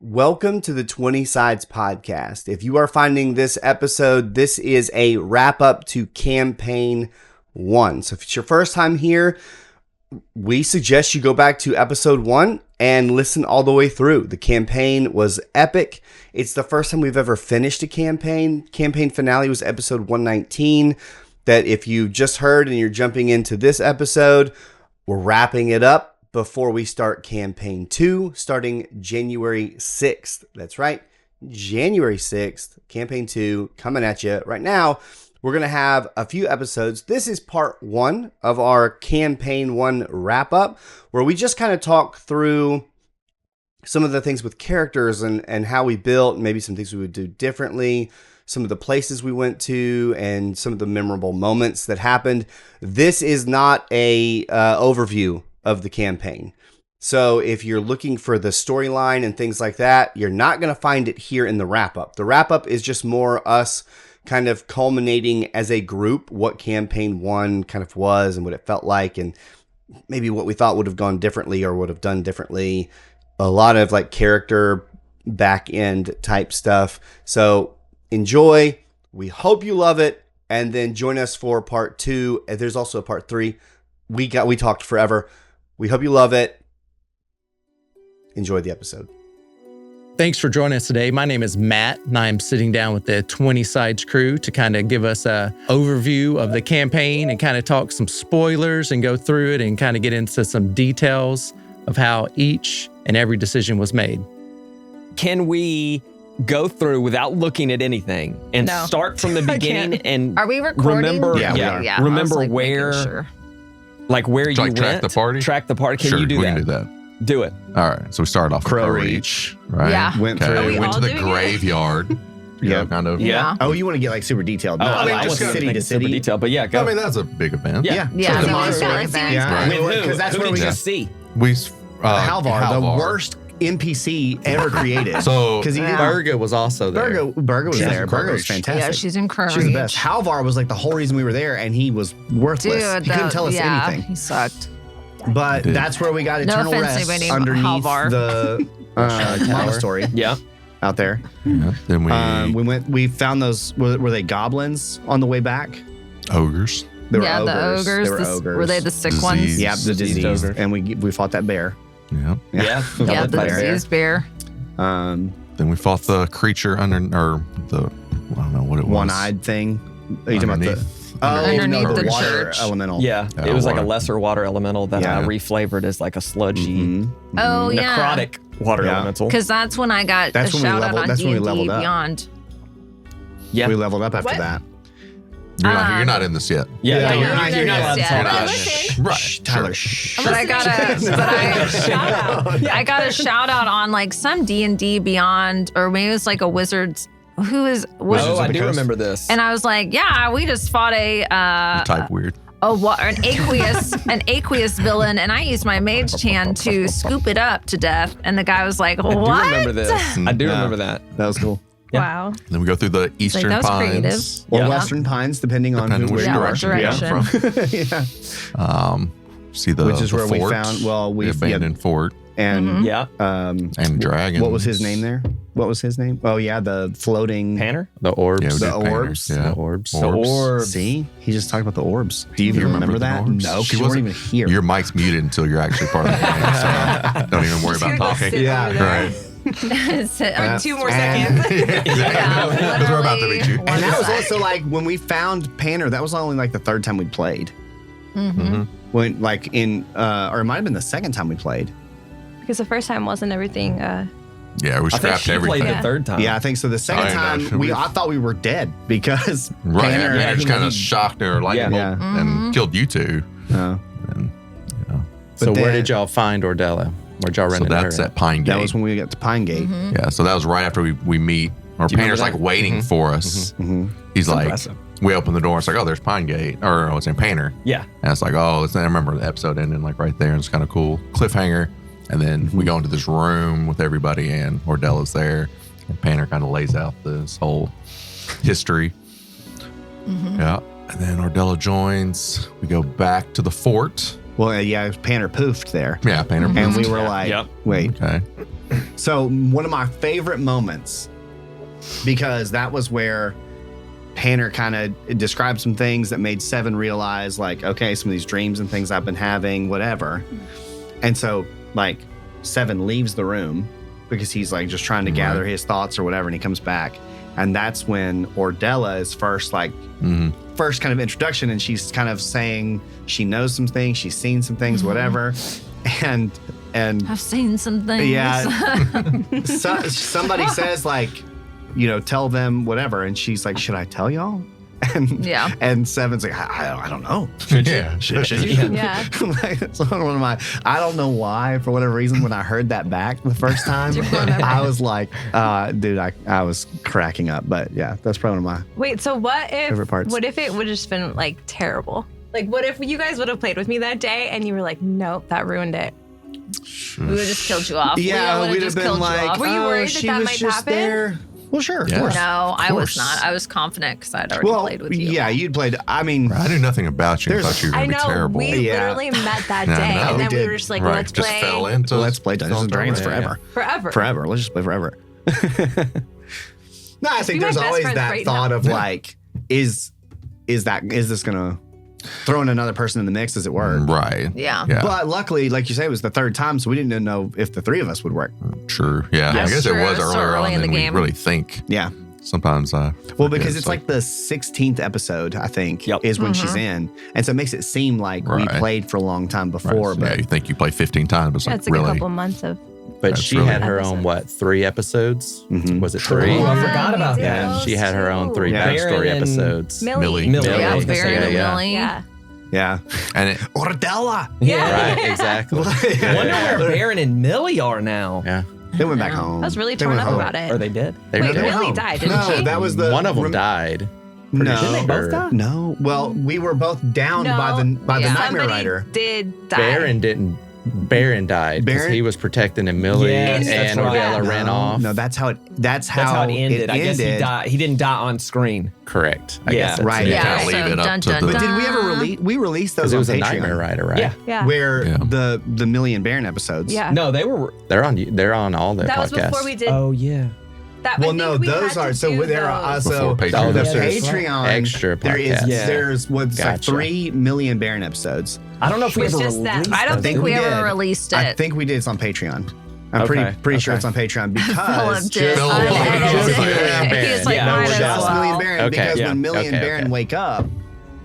Welcome to the 20 Sides podcast. If you are finding this episode, this is a wrap up to campaign 1. So if it's your first time here, we suggest you go back to episode 1 and listen all the way through. The campaign was epic. It's the first time we've ever finished a campaign. Campaign finale was episode 119. That if you just heard and you're jumping into this episode, we're wrapping it up before we start campaign 2, starting January 6th. That's right, January 6th, campaign 2, coming at you right now. We're going to have a few episodes. This is part 1 of our campaign 1 wrap up, where we just kind of talk through some of the things with characters and how we built, maybe some things we would do differently, some of the places we went to, and some of the memorable moments that happened. This is not a overview of the campaign. So if you're looking for the storyline and things like that, you're not going to find it here in the wrap-up. The wrap-up is just more us kind of culminating as a group what campaign 1 kind of was and what it felt like, and maybe what we thought would have gone differently or would have done differently. A lot of like character back end type stuff. So enjoy. We hope you love it. And then join us for part 2. There's also a part 3. We talked forever. We hope you love it. Enjoy the episode. Thanks for joining us today. My name is Matt, and I'm sitting down with the 20 Sides crew to kind of give us a overview of the campaign and kind of talk some spoilers and go through it and kind of get into some details of how each and every decision was made. Can we go through without looking at anything and start from the beginning and are we recording? Remember, Yeah. remember where, like where you went? Track the party? Track the party. Can Sure, you do we that? can do that. Do it. All right, so we started off Crow with Reach. right? Yeah. Went Okay, through. went to the doing it? graveyard. Yeah, kind of. Yeah. Oh, you want to get like super detailed? Oh, No, I like wasn't just city thinking to super city. detail, but yeah, go. I mean, that's a big event. Yeah. Yeah, So the monster monster event. event. Yeah. With who? Because that's Who where did we you just see? We Halvar, the worst NPC ever created. So because he did Virgo was also there. Burgo was there. Crow Burgo was Reach. fantastic. Yeah, she's in Crow She's the Reach. best. Halvar was like the whole reason we were there, and he was worthless. Dude, he couldn't tell us anything. He sucked. But that's where we got No eternal offense to rest anybody named underneath Halvar. the monastery Yeah. out there. Yeah. Then We found those. Were they goblins on the way back? ogres. They were Yeah, the ogres. They were ogres. Were they the sick Disease. ones? Yep, the Diseased disease. ogre. And we fought that bear. Yeah. Yeah. We Yeah, fought the that bear. diseased bear. Then we fought the creature under, or the, I don't know what it was. One-eyed thing. Are you talking about the? Underneath. Underneath no, the water church. elemental. Yeah. Yeah, It was like a water. lesser water elemental that I Yeah. reflavored as like a sludgy, Mhm. Oh, yeah. necrotic water Yeah. elemental. Because that's when I got That's a when we shout out leveled- on that's when we D&D leveled up. Beyond. Yeah. We leveled up after What? that. You're not in this yet. Yeah. Yeah, you're you're not not allowed to yet. talk But about listen. it. Right. Shh, Tyler. Shh. But I got a shout out on like some D&D Beyond, or maybe it was like a Wizards. Who is Oh, Wizards? I the do Coast. remember this. And I was like, yeah, we just fought You type weird. an aqueous villain, and I used my mage hand to scoop it up to death. And the guy was like, I what? do remember this. I do Yeah. remember that. That was cool. Yeah. Wow. Then we go through the Eastern that was Pines. creative. Or Yeah. Western Pines, depending on Depending who which where you are. direction you're direction. Yeah. See the Which is the where we fort, found. Well, we the abandoned fort and Yeah. and dragons. what was his name there? What was his name? Oh yeah, the floating Panner? The orbs. Yeah, we The did painters, orbs? Yeah. The orbs. The orbs. See, he just talked about the orbs. Do you even You remember remember that? the orbs? No, She she wasn't wasn't- even here. Your mic's muted until you're actually part of the game, so don't even worry about talking. Right. Like 2 more seconds. Yeah, Because we're about to meet you. literally. And that was also like when we found Panner. That was only like the third time we played. Mhm. When like in, or it might have been the second time we played. Because the first time wasn't everything. Yeah, we I think scrapped she everything. played the third time. Yeah, I think so. The second I know. time, I thought we were dead because Right. Panner, Yeah, just kind he- of shocked her like Yeah. and killed you two. Oh. And So But where then- did y'all find Ordella? Where'd y'all run so into her? that's at Pine Gate. That was when we got to Pine Gate. Mm-hmm. Yeah, so that was right after we meet. Or Do you remember Painter's like that? waiting for us. He's like, impressive. we open the door. It's like, oh, there's Pine Gate, or it's in Painter. Yeah. And it's like, oh, I remember the episode ending like right there. And it's kind of cool cliffhanger. And then we go into this room with everybody, and Ordella's there, and Painter kind of lays out this whole history. Yeah, and then Ordella joins. We go back to the fort. Well, yeah, Panner poofed there. Yeah, Painter. And we were like, Yep. wait, Okay. So one of my favorite moments, because that was where Tanner kind of described some things that made Seven realize, like, okay, some of these dreams and things I've been having, whatever. And so, like, Seven leaves the room because he's like just trying to gather his thoughts or whatever, and he comes back. And that's when Ordella is first first kind of introduction, and she's kind of saying she knows some things, she's seen some things, whatever. And I've seen some things. Yeah. Somebody says, like, you know, tell them whatever, and she's like, should I tell y'all? And and Seven's like, I don't know. Should you? Should you? Yeah. Like, it's one of my, I don't know why, for whatever reason, when I heard that back the first time, I was like, dude, I was cracking up. But yeah, that's probably one of my Wait, so what favorite if parts. What if it would have just been like terrible? Like, what if you guys would have played with me that day and you were like, nope, that ruined it? We would have just killed you off. Yeah, we we'd would have just been killed you like, off. Were you worried that she that was might just happen? there. Well, sure, Yeah. of course. No, I was course. not. I was confident because I'd already played with you. Yeah, you'd played. I mean, I knew nothing about you. I There's- thought you were I going to know. be terrible. We Yeah. literally met that No, day, no, and we then we did. were just like, right. let's Just play fell into let's play Dungeons and Dragons forever. forever. Forever. Let's just play forever. No, I think be my there's best always friends that right thought now. of like, is this gonna throw in another person in the mix? Does it work? Right. Yeah. Yeah. But luckily, like you say, it was the third time, so we didn't know if the three of us would work. True. Yeah. That's I guess true. it was It's so earlier early on in the than we game. really think. Yeah. Sometimes Well, because it's like the 16th episode, I think, Yep. is when she's in. And so it makes it seem like we Right. played for a long time right. before. Yeah, But you think you play 15 times, but it's Yeah, like it's like really. a couple months of. But That's she really- had her own, Episodes. 3 episodes? Mhm. Was it True. 3? Oh, I forgot about we did that. those She had her own 3 Yeah. backstory Baron and episodes. Millie. Millie. Yeah, I was gonna Baron say, and yeah. Millie. Yeah. yeah. And it, Ordella! Yeah. Right, exactly. Yeah. Wonder where Baron and Millie are now. Yeah. They went back home. I was really They torn went up home. about it. Or they did. They Wait, were Millie home. died, didn't No, she? that was the One of them died. No, Didn't they both Or- die? no. Well, we were both downed No. by the Yeah. Nightmare Somebody Rider. did die. Baron died because Baron? he was protecting and Millie Yes, that's and right. Ordella ran No, off. No, that's how it ended. I guess he died. He didn't die on screen. Correct. I Yeah. guess that's Right. it. Yeah, kinda so leave it up dun, to dun, the- But did we ever dun. release? We released those Because it on was a Patreon. Nightmare Rider, right? Yeah. Yeah. Where Yeah. the Millie and Baron episodes. Yeah. No, they were. They're on all their That was podcasts. before we did Oh yeah. that. Well, I no, think we those had are to so do there are those. also Before the Patreon. Oh, that's Patreon extra There is podcast. Yeah. there's what's like Gotcha. 3 Millie and Baron episodes. I don't know if we It's ever just that. released I don't those, think did we did. ever released it. I think we did. It's on Patreon. I'm Okay, pretty sure okay. it's on Patreon Phillip because did. Phillip. Unedited. Yeah. He's like, Yeah. might just as well. Millie and Baron Okay. because Yeah. when Millie and Okay, Baron okay. wake up,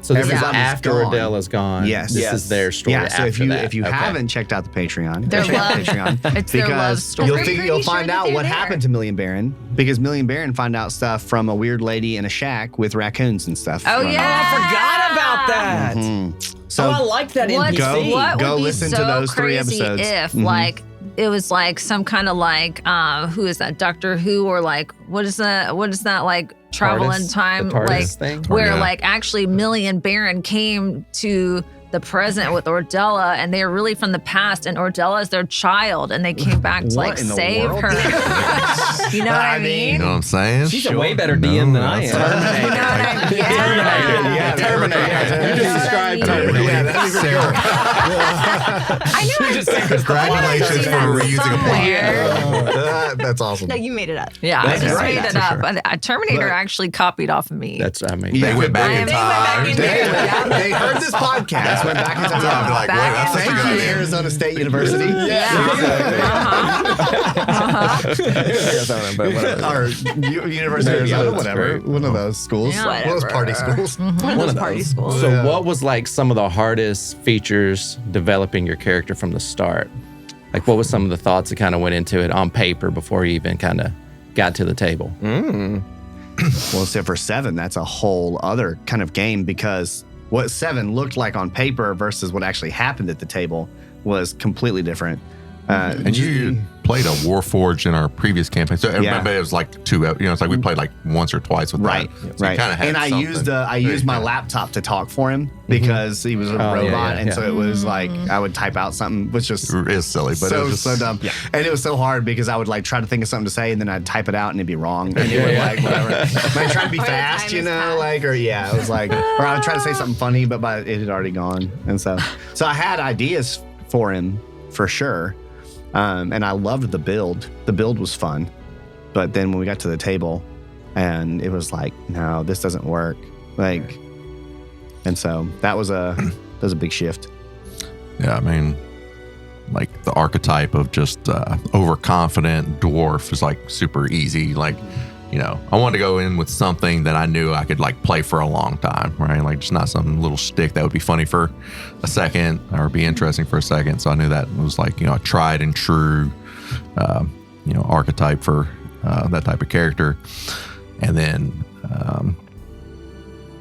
So this is Everybody's after gone. Ordella's gone. Yes. This Yes. is their story. yeah. So after that. if you Okay. haven't checked out the Patreon, Their check out love- the Patreon it's their love because story. you'll Pretty you'll sure find that out they're what there. happened to Millie and Baron because Millie and Baron find out stuff from a weird lady in a shack with raccoons and stuff. Oh, running yeah. I forgot about that. around. So I like that What, NPC. what Go would be listen to so those 3 crazy episodes. if Mhm. like it was like some kind of like who is that, Doctor Who, or like what is that like travel in TARDIS? time, The TARDIS like thing? where Yeah. like actually Millie and Baron came to the present with Ordella, and they are really from the past, and Ordella is their child, and they came back to What like in the save world? her. You know what I You mean? know what I'm saying? She's a way better DM than I am. You know what I mean? Yeah. Yeah, Terminator. You just described Terminator. Yeah, that'd be pretty I knew I just said Congratulations for reusing a plot. somewhere. That's awesome. No, you made it up. Yeah, That's I just right, made it for up. sure. A Terminator But- actually copied off of me. That's I mean. Yeah. They went back in They went time. back in time. They heard this podcast, went back in time. I'd be like, wait, Back that's in such a Thank good you, idea. Arizona State University. Or University of Arizona, whatever. One of those schools. Yeah. One of those party schools. One of those party schools. So Yeah. what was like some of the hardest features developing your character from the start? Like what was some of the thoughts that kind of went into it on paper before you even kind of got to the table? Well, except for 7, that's a whole other kind of game because what 7 looked like on paper versus what actually happened at the table was completely different. And you played a Warforged in our previous campaign, so everybody it was like 2. It's like we played like once or twice with Right, that. So you right. kinda had And I something. used my laptop to talk for him because he was a Oh, yeah, robot, yeah, and yeah. so it was like I would type out something, which just It's silly, but it so was just so dumb. And it was so hard because I would like try to think of something to say, and then I'd type it out, and it'd be wrong, and it would like whatever. Like trying to be Or the fast, time you has know, passed. like or it was like, or I would try to say something funny, but it had already gone, and so I had ideas for him for sure. And I loved the build. The build was fun. But then when we got to the table and it was like, no, this doesn't work. Like, and so that was a big shift. Yeah, I mean, like the archetype of just overconfident dwarf is like super easy. Like, you know, I wanted to go in with something that I knew I could like play for a long time, right? Like just not some little shtick that would be funny for a second or be interesting for a second. So I knew that was like, you know, a tried and true, you know, archetype for that type of character. And then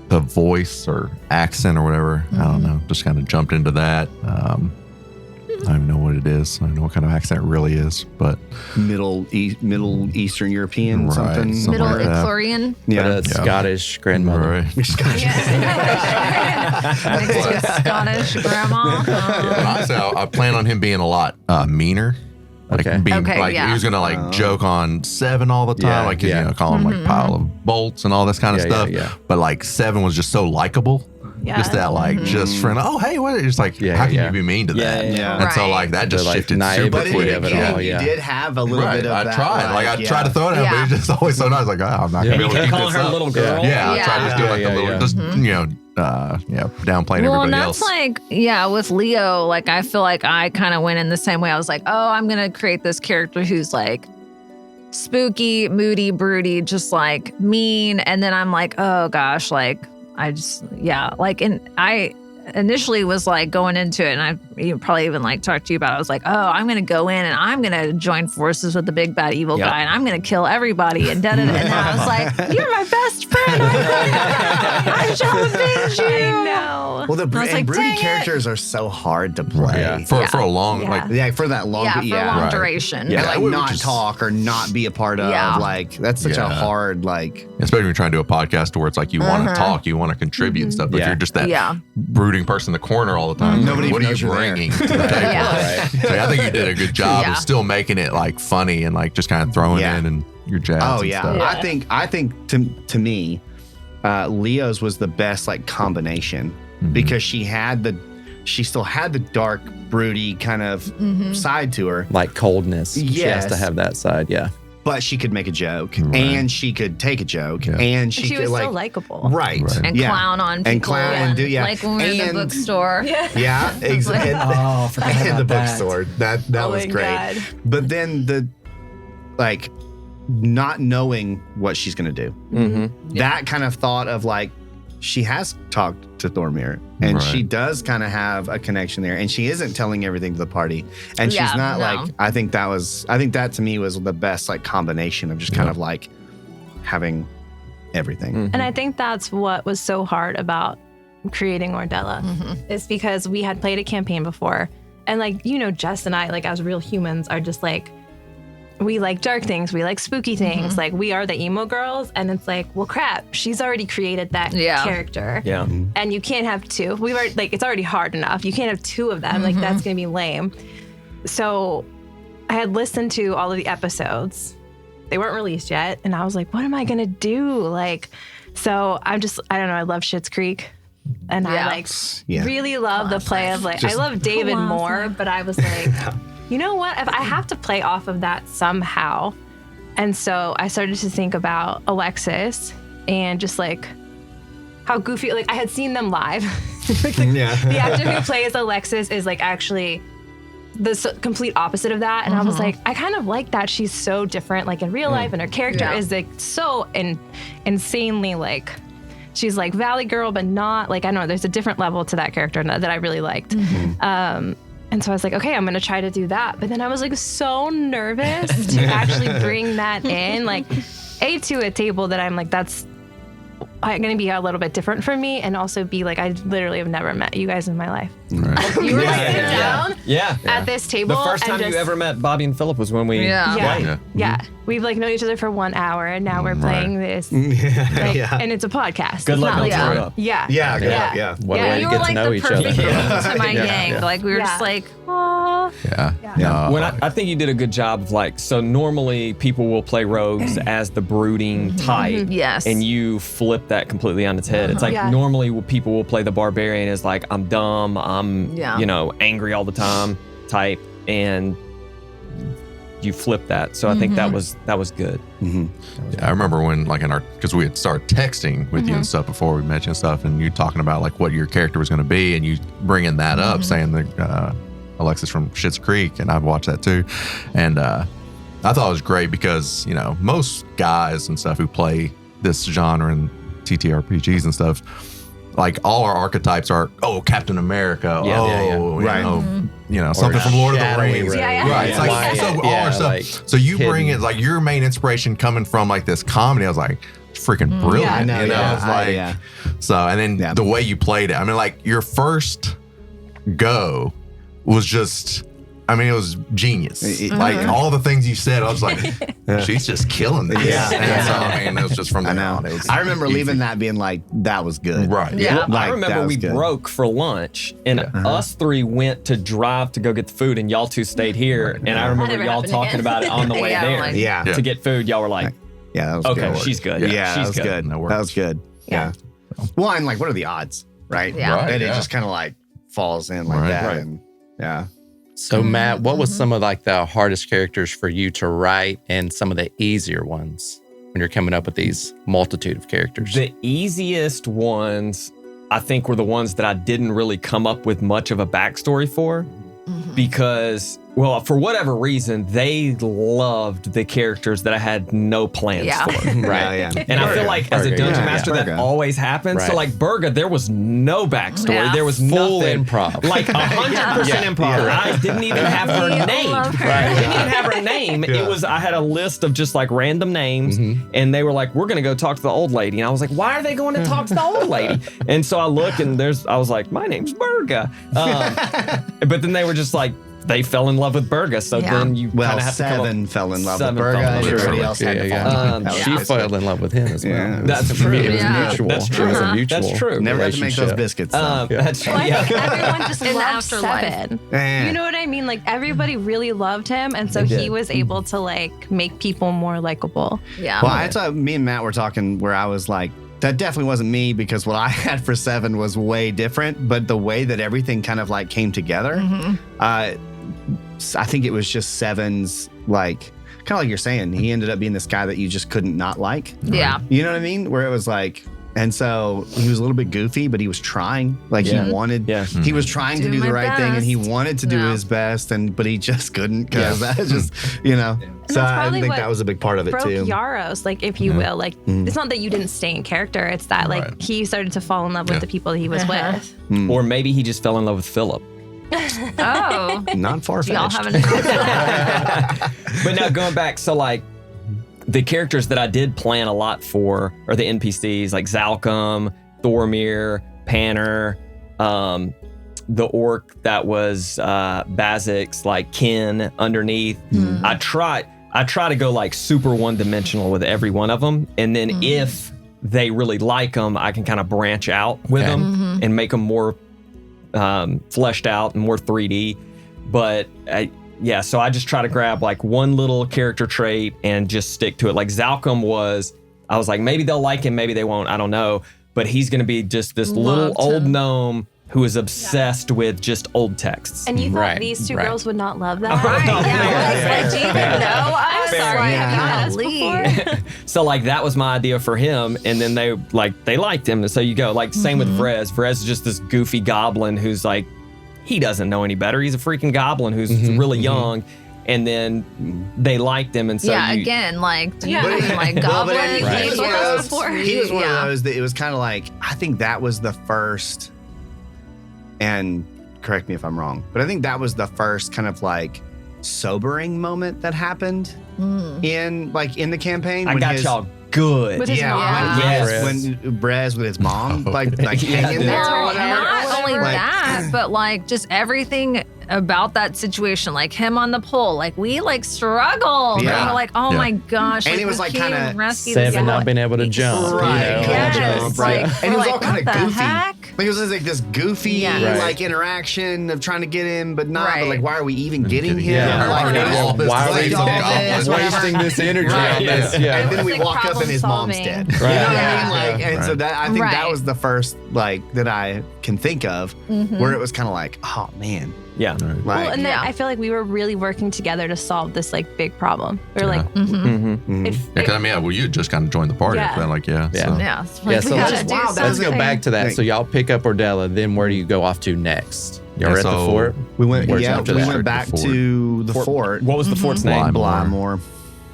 the voice or accent or whatever, I don't know, just kind of jumped into that. I don't even know what it is. I don't know what kind of accent it really is, but Middle Eastern European, Right, something. something Middle like that. Ichlorian. Yeah. But a Scottish grandmother. right. Mixed with Scottish grandma. But honestly, I plan on him being a lot meaner. Like Okay. being Okay, like yeah. he was gonna like joke on Seven all the time, Yeah, like yeah. you know, call him like pile of bolts and all this kind of Yeah, stuff. yeah, yeah. But like Seven was just so likable. Yeah. Just that like just friend. Oh hey, what? It's like Yeah, how can yeah. you be mean to that? yeah. And so Right. like that just The, like, shifted naivety super But quick. of it all, yeah. you did have a little Right, bit of I that. tried. Like I yeah. tried to throw it out, but it's just always so nice. Like oh, I'm not gonna be able to You keep calling this her up. little girl? Yeah, I Yeah. tried to just do like Yeah, a little, yeah. just you know, downplaying Well, and everybody that's else. like, yeah, with Leo, like I feel like I kind of went in the same way. I was like, oh, I'm going to create this character who's like spooky, moody, broody, just like mean. And then I'm like, oh gosh, like I just, yeah, like, and I initially was like going into it, and I probably even like talked to you about it. I was like, oh, I'm going to go in and I'm going to join forces with the big bad evil Yep. guy, and I'm going to kill everybody. And da da da. And then I was like, you're my best friend. I shall avenge you. I know. Well, the I was like, broody dang it. characters are so hard to play. Yeah. For a long Yeah. like Yeah, for that long. Yeah, for a long Right. duration. And Yeah, like which not is- talk or not be a part of. Yeah. Like that's such a Yeah. hard like. especially when you're trying to do a podcast where it's like you want to talk, you want to contribute and stuff, but Yeah. you're just that Yeah. brooding person in the corner all the time. Nobody what are knows you you're there. bringing to the table? Yeah. So I think you did a good job Yeah. of still making it like funny and like just kind of throwing Yeah. in and your jabs. Oh and yeah. stuff. I think to me, Leo's was the best like combination because she still had the dark, broody kind of side to her, Like coldness. She has to Yes. have that side. Yeah. but she could make a joke Right. and she could take a joke Yeah. and She she could was like so likable. right. Right. And Yeah. clown on people. And clown and do- yeah. Like when we were in the And- bookstore. Yeah, exactly. Oh, forgot In about the that. bookstore. That Oh was my great. God. But then the like not knowing what she's gonna do. Mm-hmm. That kind of thought of like she has talked to Thormir and Right. she does kind of have a connection there and she isn't telling everything to the party and Yeah, she's not no. like I think that to me was the best like combination of just kind of like having everything. And I think that's what was so hard about creating Ordella is because we had played a campaign before. And like, you know, Jess and I, like as real humans, are just like, we like dark things, we like spooky things. Like we are the emo girls. And it's like, well, crap, she's already created that Yeah. character. Yeah. And you can't have two. We've already, like, it's already hard enough. You can't have two of them. Like that's going to be lame. So I had listened to all of the episodes. They weren't released yet. And I was like, what am I going to do? Like, so I don't know. I love Schitt's Creek. And I Yeah. like Yeah. really love the play of like, I love David more, but I was like, you know what? If I have to play off of that somehow. And so I started to think about Alexis and just like how goofy, like I had seen them live. Like, the actor who plays Alexis is like actually the complete opposite of that. And I was like, I kind of like that. She's so different, like in real life, and her character Yeah. is like so insanely like, she's like Valley Girl, but not like, I don't know, there's a different level to that character that I really liked. And so I was like, okay, I'm going to try to do that. But then I was like so nervous to actually bring that in, like to a table that I'm like, that's going to be a little bit different for me. And also be like, I literally have never met you guys in my life. Right. You were like sit down Yeah. at this table. The first and time just, you ever met Bobby and Phillip was when we Yeah. Yeah. played. Yeah. Yeah. We've like known each other for 1 hour and now we're playing this. Like, and it's a podcast. Good It's luck not don't like, screw it up. Yeah. Yeah, Yeah. yeah. What a Yeah, way You to were get like to know the each other. perfect addition to my Yeah. gang. Yeah. Like we were Yeah. just like, oh. Yeah. Yeah. When I think you did a good job of like, so normally people will play rogues as the brooding type. Yes. And you flip that completely on its head. It's like Yeah. normally people will play the barbarian as like, I'm dumb, I'm, Yeah. you know, angry all the time type. And you flip that. So I think that was good. Yeah, I remember when, like, because we had started texting with you and stuff before we met you and stuff, and you talking about like what your character was going to be, and you bringing that up, saying that Alexis from Schitt's Creek, and I've watched that too, and I thought it was great because most guys and stuff who play this genre and TTRPGs and stuff, like all our archetypes are Captain America, something from Lord of the Rings, right? It's like, so all our stuff. Like, so you bring it like your main inspiration coming from like this comedy. I was like, it's freaking brilliant. I know, I was like, so, and then the way you played it. I mean, like your first go was just. I mean, it was genius. Like all the things you said, I was like, she's just killing this. And so, I mean, it was just from there on. I remember leaving that being like, that was good. Right. Yeah. Like, I remember we good. broke for lunch, and us three went to drive to go get the food, and y'all two stayed here. And I remember never y'all happened talking again. about it on the way there. like- To get food, y'all were like, Yeah, that was okay, good. she's good. Yeah, she's that was good. That That was good. Yeah. Well, and like, what are the odds, right? Yeah. Right, And it yeah. just kind of like falls in like Right. that. Right. And yeah. So Matt, what was some of like the hardest characters for you to write and some of the easier ones when you're coming up with these multitude of characters? The easiest ones, I think, were the ones that I didn't really come up with much of a backstory for because, well, for whatever reason, they loved the characters that I had no plans Yeah. for. Right. Yeah. And I feel like as a Burger, dungeon yeah. master, that Burger. always happens. So Right. like Burga, there was no backstory. Yeah. There was Full nothing. improv. Like 100% improv. I didn't even have her We name. love her. I didn't even have her name. It was, I had a list of just like random names, and they were like, we're going to go talk to the old lady. And I was like, why are they going to talk to the old lady? And so I look, and I was like, my name's Burga. But then they were just like, they fell in love with Burga. So Yeah. then you Well, kind of have to come up. Seven fell in love with Seven fell Burga, in love and with everybody Burga. else had to Yeah, fall. yeah. That was She basically- fell in love with him as well. Yeah. That's true. It was Yeah. mutual. That's true. It was a mutual. That's true. Never had to make those relationship. biscuits. Though. That's true. Well, I think Yeah. everyone just In the loved afterlife. Seven. Eh. You know what I mean? Like everybody really loved him, and so They he did. was able to like make people more likable. Yeah. Well, I thought me and Matt were talking where I was like, that definitely wasn't me because what I had for Seven was way different. But the way that everything kind of like came together, I think it was just Seven's like, kind of like you're saying, he ended up being this guy that you just couldn't not like. Yeah. You know what I mean? Where it was like, and so he was a little bit goofy, but he was trying. Like Yeah. he wanted, Yeah. he was trying to Do do the my right thing, and he best. wanted to do Yeah. his best, but he just couldn't because Yeah. that just, you know. So that's I probably think what that was a big part of it Broke too. Yaros, like if you will, like it's not that you didn't stay in character; it's that like Right. he started to fall in love with Yeah. the people he was with. Or maybe he just fell in love with Phillip. Oh. Not far Y'all fetched. haven't. But now going back, so like the characters that I did plan a lot for are the NPCs like Zalcom, Thormir, Panner, the orc that was Bazik's like kin underneath. I try to go like super one-dimensional with every one of them, and then if they really like them, I can kind of branch out with them and make them more fleshed out and more 3D. But so I just try to grab like one little character trait and just stick to it. Like Zalcom I was like, maybe they'll like him, maybe they won't, I don't know. But he's going to be just this little Loved old him. gnome who is obsessed with just old texts. And you thought Right, these two right. girls would not love that? Right, Yeah. Like, do you even know us? I'm sorry, have you met us Golly. before? So like that was my idea for him, and then they liked him, and so you go like same with Vrez. Vrez is just this goofy goblin who's like, he doesn't know any better. He's a freaking goblin who's really young, and then they liked him, and so Yeah, you, again, like, do you Yeah. mean like Well, but goblin? he Right. was He one of was those. before. He was one Yeah. of those that it was kind of like, I think that was the first, and correct me if I'm wrong, but I think that was the first kind of like sobering moment that happened in the campaign. I when got his- y'all good. With his Yeah, mom. Yes. when Brez with his mom, like hanging dude. there or Well, whatever. not only Like- that, but like just everything about that situation, like him on the pole, like we like struggled. Yeah. And we're like, oh Yeah. my gosh. And it was we like can't kinda even rescue this Seven guy. not being able to jump. Right. You know? Yes, Jump, right. like, And it was we're all like, kind of what the goofy. heck? Like it was just like this goofy Yeah. Right. like interaction of trying to get him, but not. Right. But like, why are we even getting him? Yeah. Like, Yeah. all this- Why are like, we all this, whatever. wasting this energy Right. on this? Yeah. And then we Like walk up and his mom's problem-solving. dead. You know what I Yeah. mean? Like, and so Right. that I think that Right. was the first like that I can think of where it was kind of like, oh man, Yeah. Right. Like, and then Yeah. I feel like we were really working together to solve this like big problem. We were like, Mm-hmm. it, Yeah, because I mean, well, you just kind of joined the party. Yeah. I feel like, yeah. Yeah. So. Yeah. Yeah, so we let's- gotta do wow, that Let's go something. back to that. Thank- So y'all pick up Ordella. Then where do you go off to next? Y'all Yeah, are at the so- fort. we went. Where's Yeah, after we that? went back to the fort. What was the fort's name? Blymore. Blymore.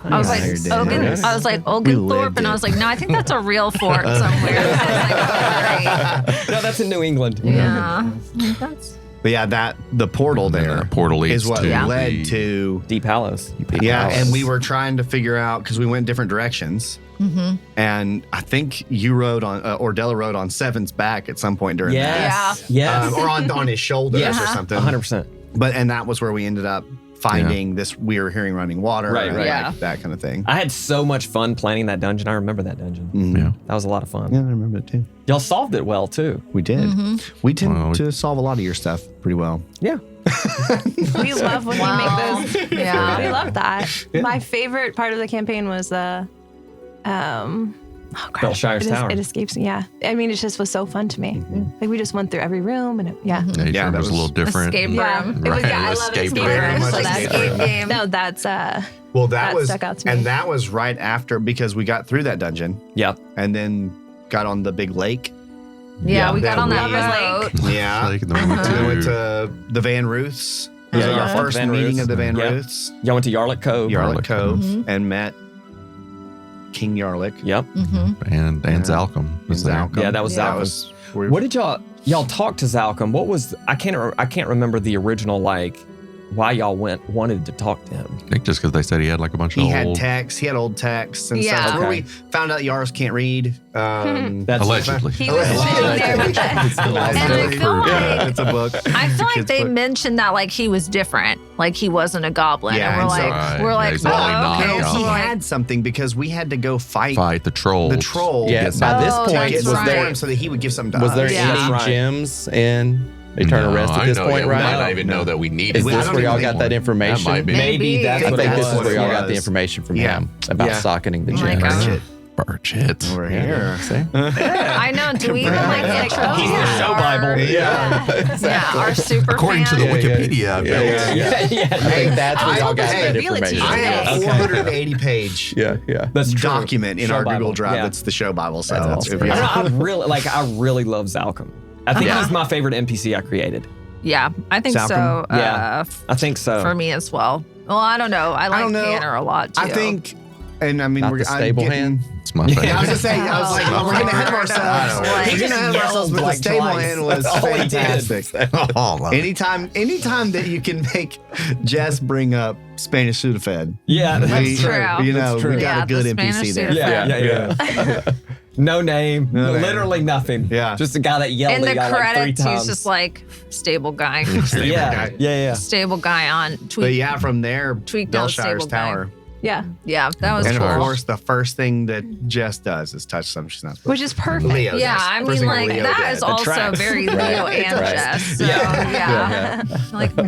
I was like, Nice. Ogun, I was like We Ogunthorpe, lived and I it. was like, no, I think that's a real fort somewhere. I was like, No, that's in New England. all right. Yeah. That's, But yeah, that the portal And then there that portal leads is what to led the- to. Deep Hallows. Yeah, Palace. and we were trying to figure out because we went different directions. And I think you rode on Ordella rode on Seven's back at some point during that. Yes. Yes. Or on his shoulders Yes. or something. 100%. And that was where we ended up finding this. We were hearing running water, Right, and right. Yeah. like that kind of thing. I had so much fun planning that dungeon. I remember that dungeon. Yeah. That was a lot of fun. Yeah, I remember it too. Y'all solved it well too. We did. We tend Well, to solve a lot of your stuff pretty well. Yeah. we love when Wow. you make those. Yeah. We love that. My favorite part of the campaign was the, Belshire's Tower. It escapes me. Yeah. I mean, it just was so fun to me. Like we just went through every room and Nature Yeah, that was a little different. escape yeah. room. It was, Right, yeah, I love escape escape room. Very rooms. much So escape that's room. game. No, that's Well, That was stuck out to me. and that was right after because we got through that dungeon Yep. and then got on the big lake. Yeah, we got Then on that we- boat. Yeah. Like, and then we went And then we went to to the Van Ruths. It was Yeah, our yeah. first Van meeting Ruths. of the Van Yeah. Ruths. Y'all went to Yarlick Cove. Yarlick Yarlick Cove and met King Yarlick. Yep. and Zalcom was there. Zalcom. Yeah, that was That Zalcom. was What did y'all talk to Zalcom? What was I can't remember the original why y'all wanted to talk to him. I think just because they said he had like a bunch of he had old, texts. He had old texts and Yeah. stuff. Where Okay. we found out Yaros can't read. That's allegedly. he was sitting there with the, And I feel like, It's a book. I feel like Kid's they book. mentioned that like he was different, like he wasn't a goblin, Yeah, and we're and so- like, Right. we're Yeah, like, he's the only oh, okay. non-goblin. So He we're had something because we had to go fight the troll. the troll. Yeah, Get by this Oh, point, that's Get was some right. there form so that he would give something to was us. there Yeah. any That's right. gems in Eternal No, Rest at I this know, point, yeah, right? We might not even know that we need Is I this don't where y'all even got think- that information? That might be. Maybe that's I what think it This was. is where y'all got the was. information from Yeah. him about Yeah. socketing the Oh my gems. gosh. Burchett Burchett. over here. See? I know. Do we even like intro? He's the show Bible. Yeah, our super According to the fan. Wikipedia, I bet. Yeah. I think that's where y'all got Hey, that reveal it to you. information. I have a Okay. 480 page Yeah. That's true. document in Show our Bible. Google Drive. Yeah. That's the show Bible. So That's that's awesome. if you- I really love Zalcom. I think Yeah. he's my favorite NPC I created. Yeah, I think so. Salcom? Yeah. I think so. For me as well. Well, I don't know. I like don't know. Tanner a lot too. I think, and I mean, Not we're the stable I'm hand. It's my favorite. Yeah, I was just saying. I was like, Oh, we're getting ahead of Lord. ourselves. Like- We're getting ahead of ourselves. But the Like stable twice. hand was That's all he did. fantastic. All of it. Anytime that you can make Jess bring up Spanish Sudafed, Yeah, that's we, true. true. you know, That's true. we got Yeah, a good the NPC Spanish there. Sudafed. Yeah. No name, No name. literally nothing. Yeah. Just a guy that yelled in at the y'all like 3 credits, times. he's just like stable guy, yeah. stable guy on But tweet. yeah, from there, Tweaked out Belshire's stable guy. Tower. yeah, Yeah, that was And cool. of course, the first thing that Jess does is touch something she's not supposed which is perfect. Leo Yeah, does. I First mean, thing like Leo that did. is also tracks. very Leo and Right. Jess. So, Yeah. yeah. Like, oh,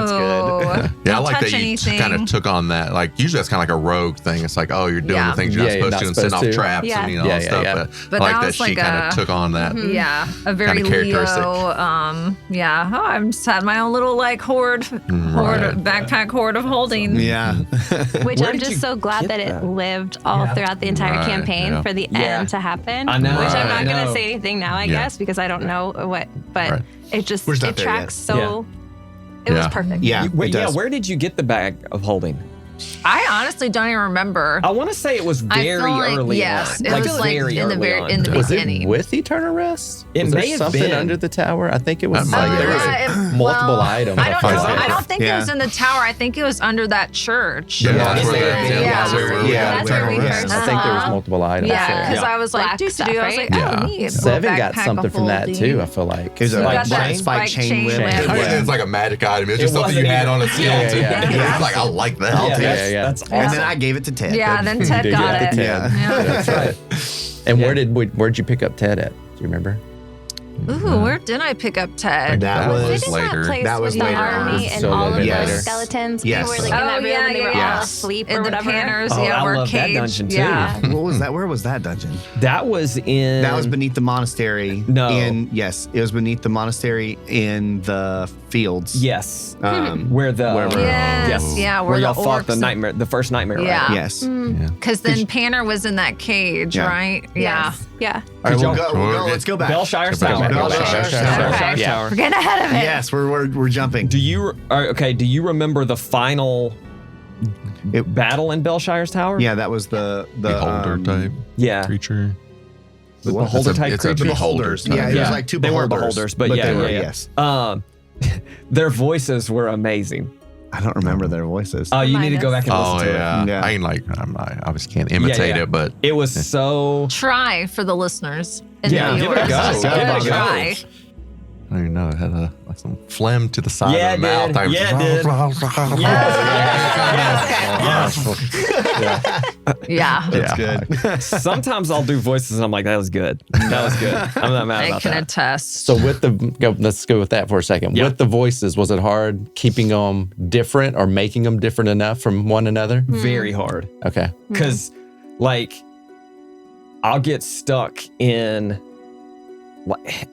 good. Yeah, I don't like touch that you anything. kind of took on that. Like usually that's kind of like a rogue thing. It's like, oh, you're doing Yeah. the things you're not Yeah, you're supposed not to and setting supposed off to. traps Yeah. and you know Yeah, all yeah, stuff. yeah. But I like that that was she like kind a- of took on that. Yeah, a very Kinda characteristic. Leo. Yeah, oh, I'm just had my own little like horde backpack horde of holding. Yeah. Which Where I'm did you just so glad get that it that? lived all throughout the entire Right, campaign yeah. for the Yeah. end to happen. I know, Which I'm I not going know. to say anything now, I Yeah. guess, because I don't know what, but Right. it just, We're just not it there tracks so, it was Yeah. perfect. Yeah. Wait, it does. where did you get the bag of holding? I honestly don't even remember. I want to say it was I very feel like, early yes, on. it was like very in the early very on. in the Was beginning. it with Eternal Rest? It was may there have something been. under the tower? I think it was That might like be there was right. multiple items. I don't know. feel like. I don't think it Yeah. was in the tower. I think it was under that church. Yeah, Yeah, that's where yeah, they're- yeah. that's where we Yeah, got that's where we Eternal first Rest. I think there was Uh-huh. multiple items Yeah, there. because I was like, Black do stuff, I was right? like, Yeah. oh, neat. Seven got Backpack something of from that holding. too. I feel like. It was a You like got that spike chain chain whip. whip. I mean, Yeah. it's like a magic item. It's just It something you wasn't had on a even- skeleton. Yeah, yeah, yeah. It's like, I like that. I'll Yeah, take that's, it. yeah. that's And awesome. then I gave it to Ted. Yeah, then Ted Did got get it. the Ted. Yeah. That's right. And where'd you pick up Ted at? Do you remember? Ooh, where did I pick up Ted? That was Didn't later. That place That was with the later army on. and So all of later. the skeletons. Yes. They were like in that room and they were all asleep or in the whatever. Panners, Oh, I we're love that caged. dungeon, too. Yeah. What was that? Where was that dungeon? That was in. That was beneath the monastery. No. Yes, it was beneath the monastery in the fields. Yes. Where Where Yes, yeah, where where y'all the fought the orcs- nightmare, the first nightmare. Yeah. Right? Yes. Because then Panner was in that cage, Yeah. right? Yeah. Yes. Yeah. All right, y'all- we'll go. Let's go back. Belshire's Go Tower. back. Belshire's Tower. Okay. Yeah. We're getting ahead of it. Yes, we're jumping. Do you remember the final battle in Belshire's Tower? Yeah, that was the Beholder type Yeah. creature. The beholder type It's a creature. beholders. type. Yeah, it was like two They weren't beholders. beholders, but yeah, they were, yeah. yes. Their voices were amazing. I don't remember their voices. Oh, you need to Remind go back and Oh listen to yeah. Yeah. I can I obviously can't imitate yeah. it, but it. It was so. Try for the listeners. And Yeah, the give it a viewers. go. Just Give it a go. try. I don't even know. It had like some phlegm to the side Yeah, of the it mouth. did. Yeah, it Yeah. That's good. Sometimes I'll do voices and I'm like, that was good. That was good. I'm not mad I about can that. attest. So let's go with that for a second. Yeah. With the voices, was it hard keeping them different or making them different enough from one another? Very hard. Okay. Because, like, I'll get stuck in, like,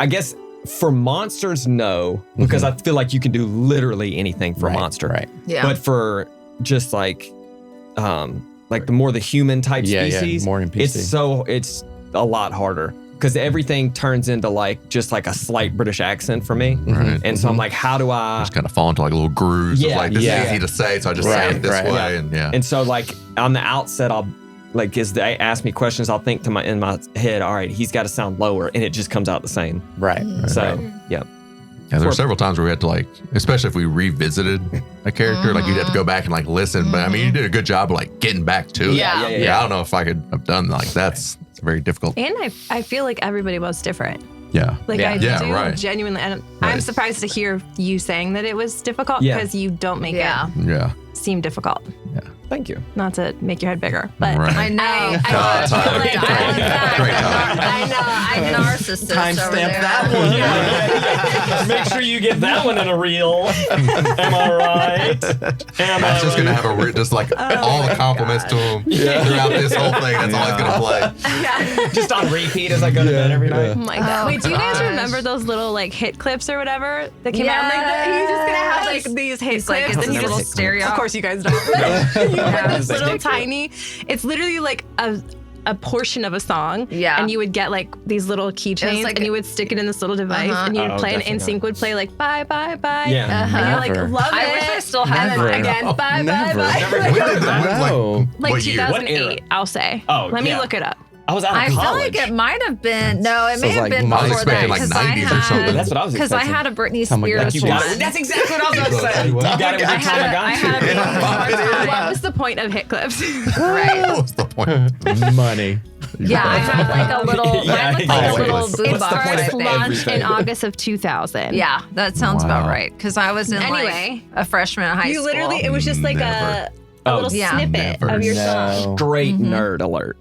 I guess for monsters, no, because I feel like you can do literally anything for a Right, monster. right. Yeah. But for just like the more the human type Yeah, species, more NPC. it's a lot harder because everything turns into like just like a slight British accent for me. Right. And so I'm like, how do I? Just kind of fall into like little grooves Yeah, of like, this yeah. is easy to say, so I just say Right, it this right. way. And yeah. And so like on the outset, I'll like as they ask me questions, I'll think in my head, all right, he's got to sound lower, and it just comes out the same. Right. So yeah. Yeah, there were several times where we had to like, especially if we revisited a character, like you'd have to go back and like listen. But I mean, you did a good job of like getting back to it. Yeah. I don't know if I could have done like that's it's very difficult. And I feel like everybody was different. Yeah. Like Yeah. I Yeah, do right. genuinely. And Right. I'm surprised to hear you saying that it was difficult Yeah. because you don't make Yeah. Yeah. it seem difficult. Thank you. Not to make your head bigger, but Right. I know. I Tyler. like that. Great time. I know. I'm narcissist over there. Make sure you get that one in a reel. Am I right? Am Matt's just gonna have just like all the compliments to him throughout this whole thing. That's all he's gonna play. just on repeat as I go to bed every night? Oh my god! Oh, Wait, do you guys gosh. remember those little like hit clips or whatever that came out? Like he's just gonna have like these hit He's like, clips, it's and a you little just stereo. Of course, you guys don't. You have this Yeah. little tiny. It's literally like a portion of a song. Yeah. And you would get like these little keychains, like and you would stick it in this little device, Uh-huh. and you would Oh, play, and definitely. NSYNC would play like bye bye bye. Yeah. And you're like, Never. love it. I wish I still had And then mine. again, bye Never. bye Never bye. did When did that? No. Like what year? What era? 2008, I'll say. Oh, Let me yeah. look it up. I was out of I feel college. like it might have been. No, it may Sounds have like been mine. I was before that expecting like because I 90s or had. something. That's what I was Because I expecting. had a Britney Tamagotchi. Spears You got it. one. That's exactly what I was about to say. You got it with I your had a Tamagotchi. Britney What was the point of hit clips? Right. What's the point? Money. Yeah, I had like a little. Yeah, Mine was like a always. little It's boom It What's the box. point of starts thing. launched everything? in August of 2000. Yeah, that sounds about Wow. right. Because I was in Anyway. like a freshman in high You school. literally, it was just like Never. a Oh, little yeah. snippet Never. of your song. Straight nerd alert,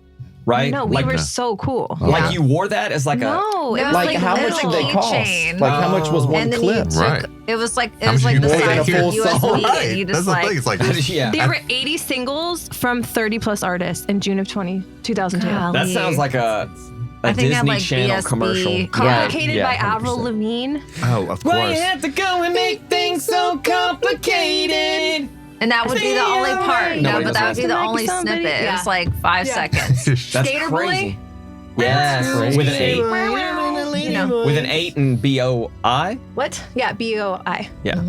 right? No, we like, were so cool. like Yeah. you wore that as like a. No, it No, was Like, like, how much little did they cost? keychain. Like, how much was one and then clip? you took, Right. it was like How it was much like you the pay size to hear of a USB, song? and you That's just the like thing. It's like Yeah. There were 80 singles from 30 plus artists in June of 2002. Golly. That sounds like a I think I had, Disney like, Channel BSB. commercial. Complicated Yeah, by 100%. Avril Lavigne. Oh, of course. to go and make things so complicated? and that would be the only part. No, Nobody but knows that would be the that. only Somebody- snippet. It yeah. was like 5 Yeah. seconds. That's Skater crazy. Boy? Yes, crazy. with an 8. You know. With an 8 and BOI? What? Yeah, BOI. Yeah.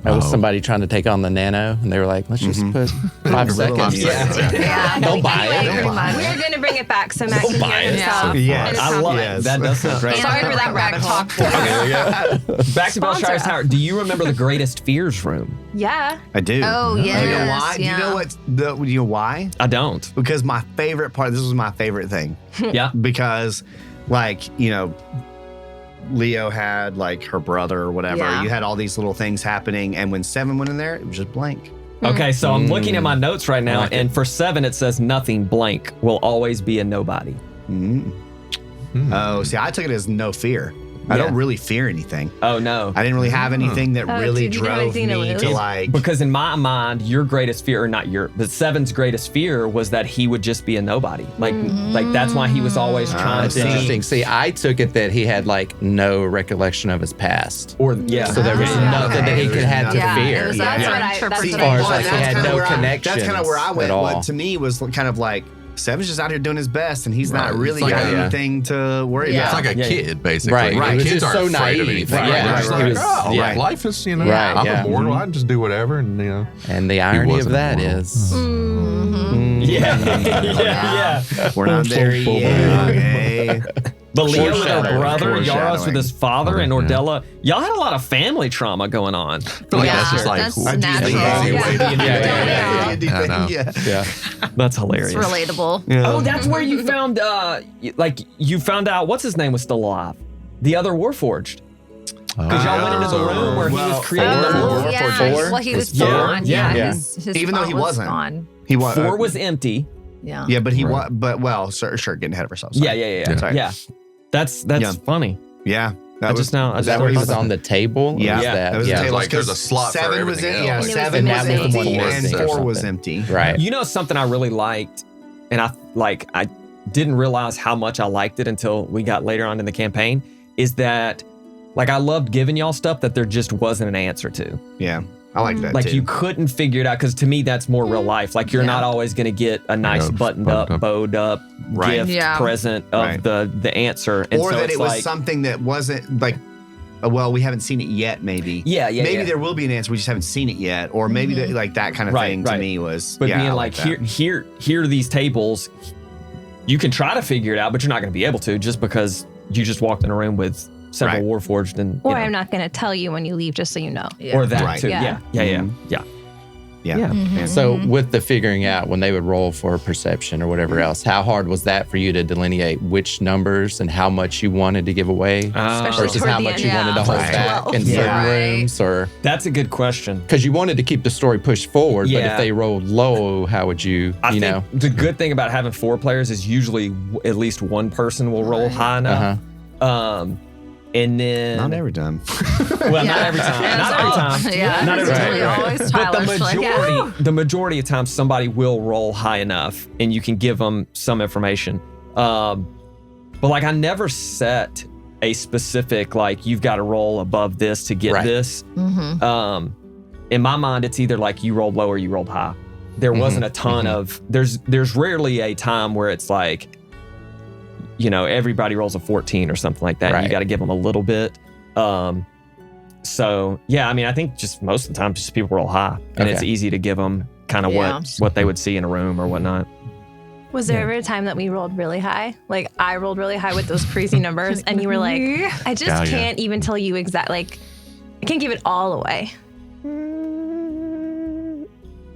That was Oh. somebody trying to take on the Nano, and they were like, let's just put 5 seconds. Yeah. Yeah, They'll buy it. Pretty much. We're going to bring it back so Matt can buy hear it. himself. Yes. and it's I love compliment. it. That does sound great. Sorry for that rabbit hole. Back to Sponsor Belshire's us. Tower. Do you remember the Greatest Fears room? Yeah. I do. Oh, Do you know yes, why? Do yeah. you know what? Do you know why? I don't. Because my favorite part. This was my favorite thing. Yeah. Because, like, you know, Leo had like her brother or whatever. Yeah. You had all these little things happening, and when 7 went in there, it was just blank. Okay, so I'm looking at my notes right now, like it. and for 7 it says nothing blank will always be a nobody. Mm. Oh, see, I took it as no fear. I don't really fear anything. Oh, no. I didn't really have anything that really dude, you didn't have drove anything to me lose? to like. Because in my mind, your greatest fear, or not your, but Seven's greatest fear was that he would just be a nobody. Like that's why he was always trying That's to interesting. See, I took it that he had like no recollection of his past. Or yeah. So there was nothing that he could have to Yeah, fear. it was That's that's what what I- I that's interpreted. As far as Well, like he that's had kinda no where connection. That's kind of where I went. at all. What to me was kind of like Seven's just out here doing his best, and he's not Right. really It's like got a- anything to worry Yeah. It's about. like a Yeah, yeah. kid, basically. Right. Like, He was kids just aren't so afraid of naive. anything. Right. They're Yeah. just He like, was- oh, yeah. life is, you know, Right, I'm yeah. immortal. I can just do whatever, and you know. And the irony of wasn't that immortal. is, Yeah. We're not there yet. Okay. But Leo with her Foreshadowing. brother, Yaros with Foreshadowing. his father, and Ordella, y'all had a lot of family trauma going on. I feel like that's just like that's a natural. easy way to Yeah. I know. yeah. That's hilarious. It's relatable. Oh, that's where you found, you found out what's his name was still alive. The other Warforged. Because y'all went into the room where he was creating the Four? War. Yeah. Four? Well, he was Yeah. gone. Yeah. Yeah. His Even though spot he was wasn't. gone. He was 4 was empty. Yeah. Yeah, but he was. But well, sure, getting ahead of ourselves. Sorry. Yeah. Sorry. Yeah. That's Yeah. funny. Yeah. I just now. Is that where he was on the table? Or Yeah, was Yeah. that, that was the table. Like, there's a slot for 7 was everything in, yeah, else. And it was 7 the was one empty missing. and Or 4 was something. empty. Right. You know something I really liked, and I didn't realize how much I liked it until we got later on in the campaign, is that like I loved giving y'all stuff that there just wasn't an answer to. Yeah, I like that Like too. you couldn't figure it out, because to me that's more real life. Like you're Yeah. not always gonna get a nice Yeah, buttoned buttoned up, up. bowed up Right. gift Yeah. present of Right. the answer. And or so that it's it was like, something that wasn't like, well, we haven't seen it yet. Maybe. Yeah, Maybe there will be an answer. We just haven't seen it yet. Or maybe that, like that kind of Right, thing to right. me was. But yeah, being I like, that. here are these tables. You can try to figure it out, but you're not going to be able to just because you just walked in a room with several Right. Warforged and Or you know, I'm not going to tell you when you leave, just so you know. Yeah. or that Right. too. Yeah. Yeah. Mhm. Yeah. Yeah. Yeah. And- So with the figuring out, when they would roll for perception or whatever else, how hard was that for you to delineate which numbers and how much you wanted to give away Especially versus toward how the much end. you wanted to hold Right. back in Yeah. certain Right. rooms? Or That's a good question. because you wanted to keep the story pushed forward, but Yeah. if they rolled low, how would you, I you think know? the good thing about having 4 players is usually at least one person will roll high enough. And then Not every time. well, not every time. Yeah, Not it's every all- time. Yeah, Not it's every really time. always But Tyler's like, the majority of times somebody will roll high enough and you can give them some information. But like I never set a specific like you've got to roll above this to get Right. this. In my mind, it's either like you rolled low or you rolled high. There wasn't a ton of there's rarely a time where it's like, you know, everybody rolls a 14 or something like that. And Right. you got to give them a little bit. So yeah, I mean, I think just most of the time, just people roll high, and it's Okay. easy to give them kind of Yeah. what they would see in a room or whatnot. Was there ever a time that we rolled really high? Like I rolled really high with those crazy numbers, and you were like, I just Yeah, yeah. can't even tell you exact. Like I can't give it all away.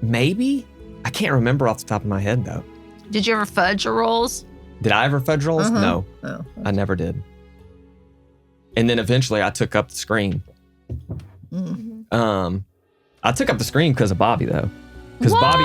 Maybe I can't remember off the top of my head though. Did you ever fudge your rolls? Did I ever fudge rolls? No, Oh. I never did. And then eventually, I took up the screen. I took up the screen because of Bobby though. Because Bobby,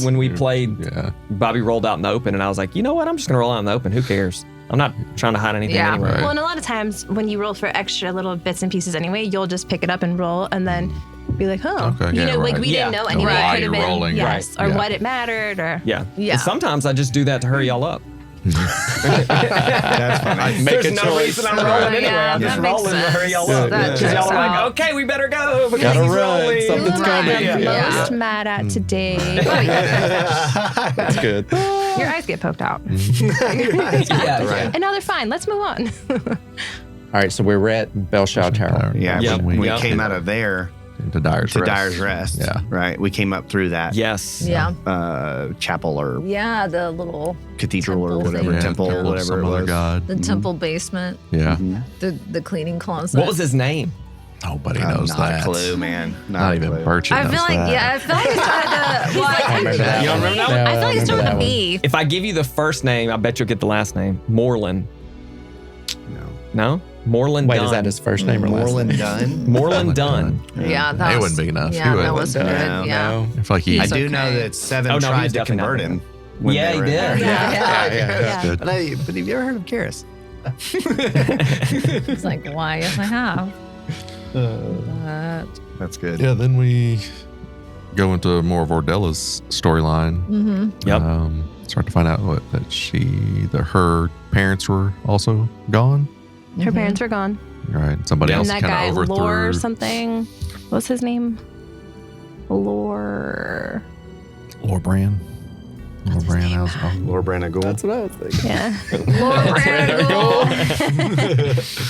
when we played, Yeah. Bobby rolled out in the open, and I was like, you know what? I'm just gonna roll out in the open. Who cares? I'm not trying to hide anything Yeah. anyway. Right. Well, and a lot of times when you roll for extra little bits and pieces anyway, you'll just pick it up and roll, and then be like, oh, Okay, you yeah, know, like right. we Yeah. didn't know Know anyway. why It could you're have been rolling. yes, Right. or Yeah. what it mattered, or Yeah. Yeah. And sometimes I just do that to hurry y'all up. That's funny. Make There's a no choice. reason I'm rolling anyway. Yeah, I'm just that makes rolling to hurry y'all sense. up. That Because checks y'all are like, out. okay, we better go because Gotta he's run. rolling. Something's what am I coming. the Yeah. most mad at today? That's good. Your eyes get poked out, Yeah, right. and now they're fine. Let's move on. All right, so we're at Bellshaw Tower. Yeah, Yep. we Yep. came out of there To Dyer's to Rest. Dyer's Rest. Yeah. Right. We came up through that Yes. Yeah. chapel or Yeah, the little cathedral or Temple whatever, thing. temple, Yeah. whatever Some it other was. god. the temple basement, Yeah. the cleaning closet. What was his name? Nobody knows Not that. a clue, man. Not a even clue. Burchett I knows feel like that. I feel like it started the well, I remember that You don't one. remember that No, I feel like it remember started that with one. B. If I give you the first name, I bet you'll get the last name. Moreland. No. No? Moreland Wait, Dunn. is that his first name or last name? Moreland Dunn. Moreland Dunn. Yeah, that It was, wouldn't be enough. Yeah, He that would. was good. No, Yeah. I feel like he. I He's do okay. know that Seven Oh, no, he tried was to definitely not convert gonna him. when Yeah, they he were in did. there. Yeah. Yeah. But have you ever heard of Karis? It's like, why? Yes, I have. But That's good. Yeah, then we go into more of Ordella's storyline. Yep. Start to find out that her parents were also gone. Her parents were gone. Right. Somebody And else that kind guy, of overthrew. Lore or something. What's his name? Lore. Lore Brand. Lore Brand. Laura Branagool. That's what I was thinking. Yeah.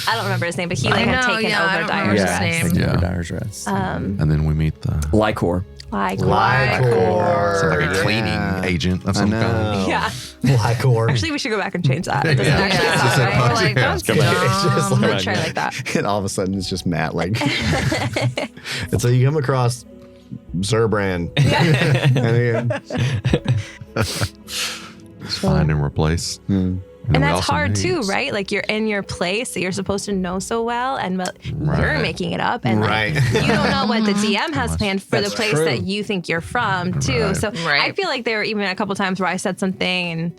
I don't remember his name, but he like I had know, taken yeah, I over don't Dyer's remember his Rest. name. Taking over Yeah. Dyer's Rest. And then we meet the Lycor. Like Lycor. so like a cleaning Yeah. agent of I some know. kind. Yeah. Lycor. Actually, we should go back and change that. It doesn't Yeah. actually Yeah, sound right? right. Like, that's Come back. It's just dumb. like- Let's try like that. And all of a sudden, it's just Matt. Like, and so you come across Zerbrand. and Just find and replace. Hmm. then And we that's also hard meet- too, right? Like you're in your place that you're supposed to know so well, and you're Right. making it up, and Right. like, you don't know what the DM has planned for That's the place true. that you think you're from too. Right. So Right. I feel like there were even a couple times where I said something and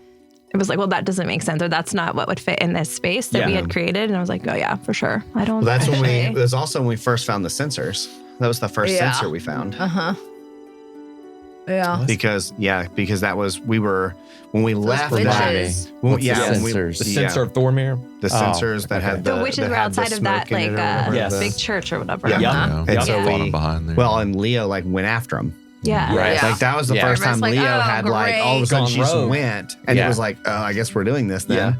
it was like, well, that doesn't make sense, or that's not what would fit in this space that we Yeah. had created. And I was like, oh yeah, for sure. I don't. Well, that's when actually- it was also when we first found the sensors. That was the first Yeah. sensor we found. Uh-huh. Yeah. Because that was when we left witches. that. Well, What's yeah, the when we- sensors? The yeah, sensor of Thormere. the sensors that had the witches that were had the outside of that smoke in like it or whatever, Yes. big church or whatever. Yeah. Yeah. Yeah. And so Fought we him behind there. well, and Leo like went after him. Yeah. Right. Yeah. Like that was the Yeah. first time Everybody's like, Leo "Oh, had like all of a sudden great. she Gone just rogue. went, and Yeah. it was like, oh, I guess we're doing this then.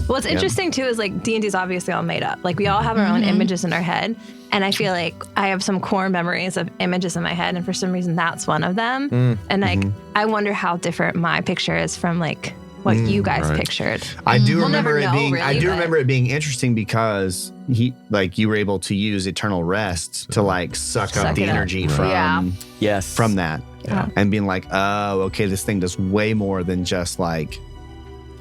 What's interesting too is like D&D is obviously all made up. Like we all have our own images in our head, and I feel like I have some core memories of images in my head, and for some reason that's one of them. And like I wonder how different my picture is from like what you guys right. pictured. I do We'll remember never it know, being. really, I do but- remember it being interesting because you were able to use eternal rest to like suck up Suck the it up. energy Yeah. Yes. from that, Yeah. and being like, oh, okay, this thing does way more than just like.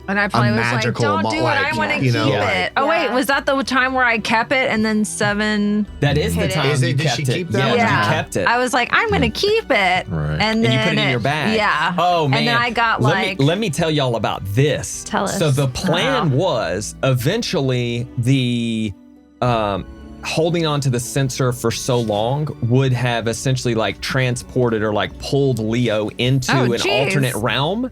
And I probably was like, magical don't mo- do it. like, I want to you keep know, like- it. Oh, wait. Yeah. Was that the time where I kept it and then 7? That is the Hit it. time Is it- you did kept she it. keep that? Yeah, you kept it. I was like, I'm going to keep it. Right. And And then you put it in your bag. Yeah. Oh man. And then I got Let me tell y'all about this. Tell us. So the plan was eventually the holding on to the sensor for so long would have essentially like transported or like pulled Leo into Oh, an geez. alternate realm.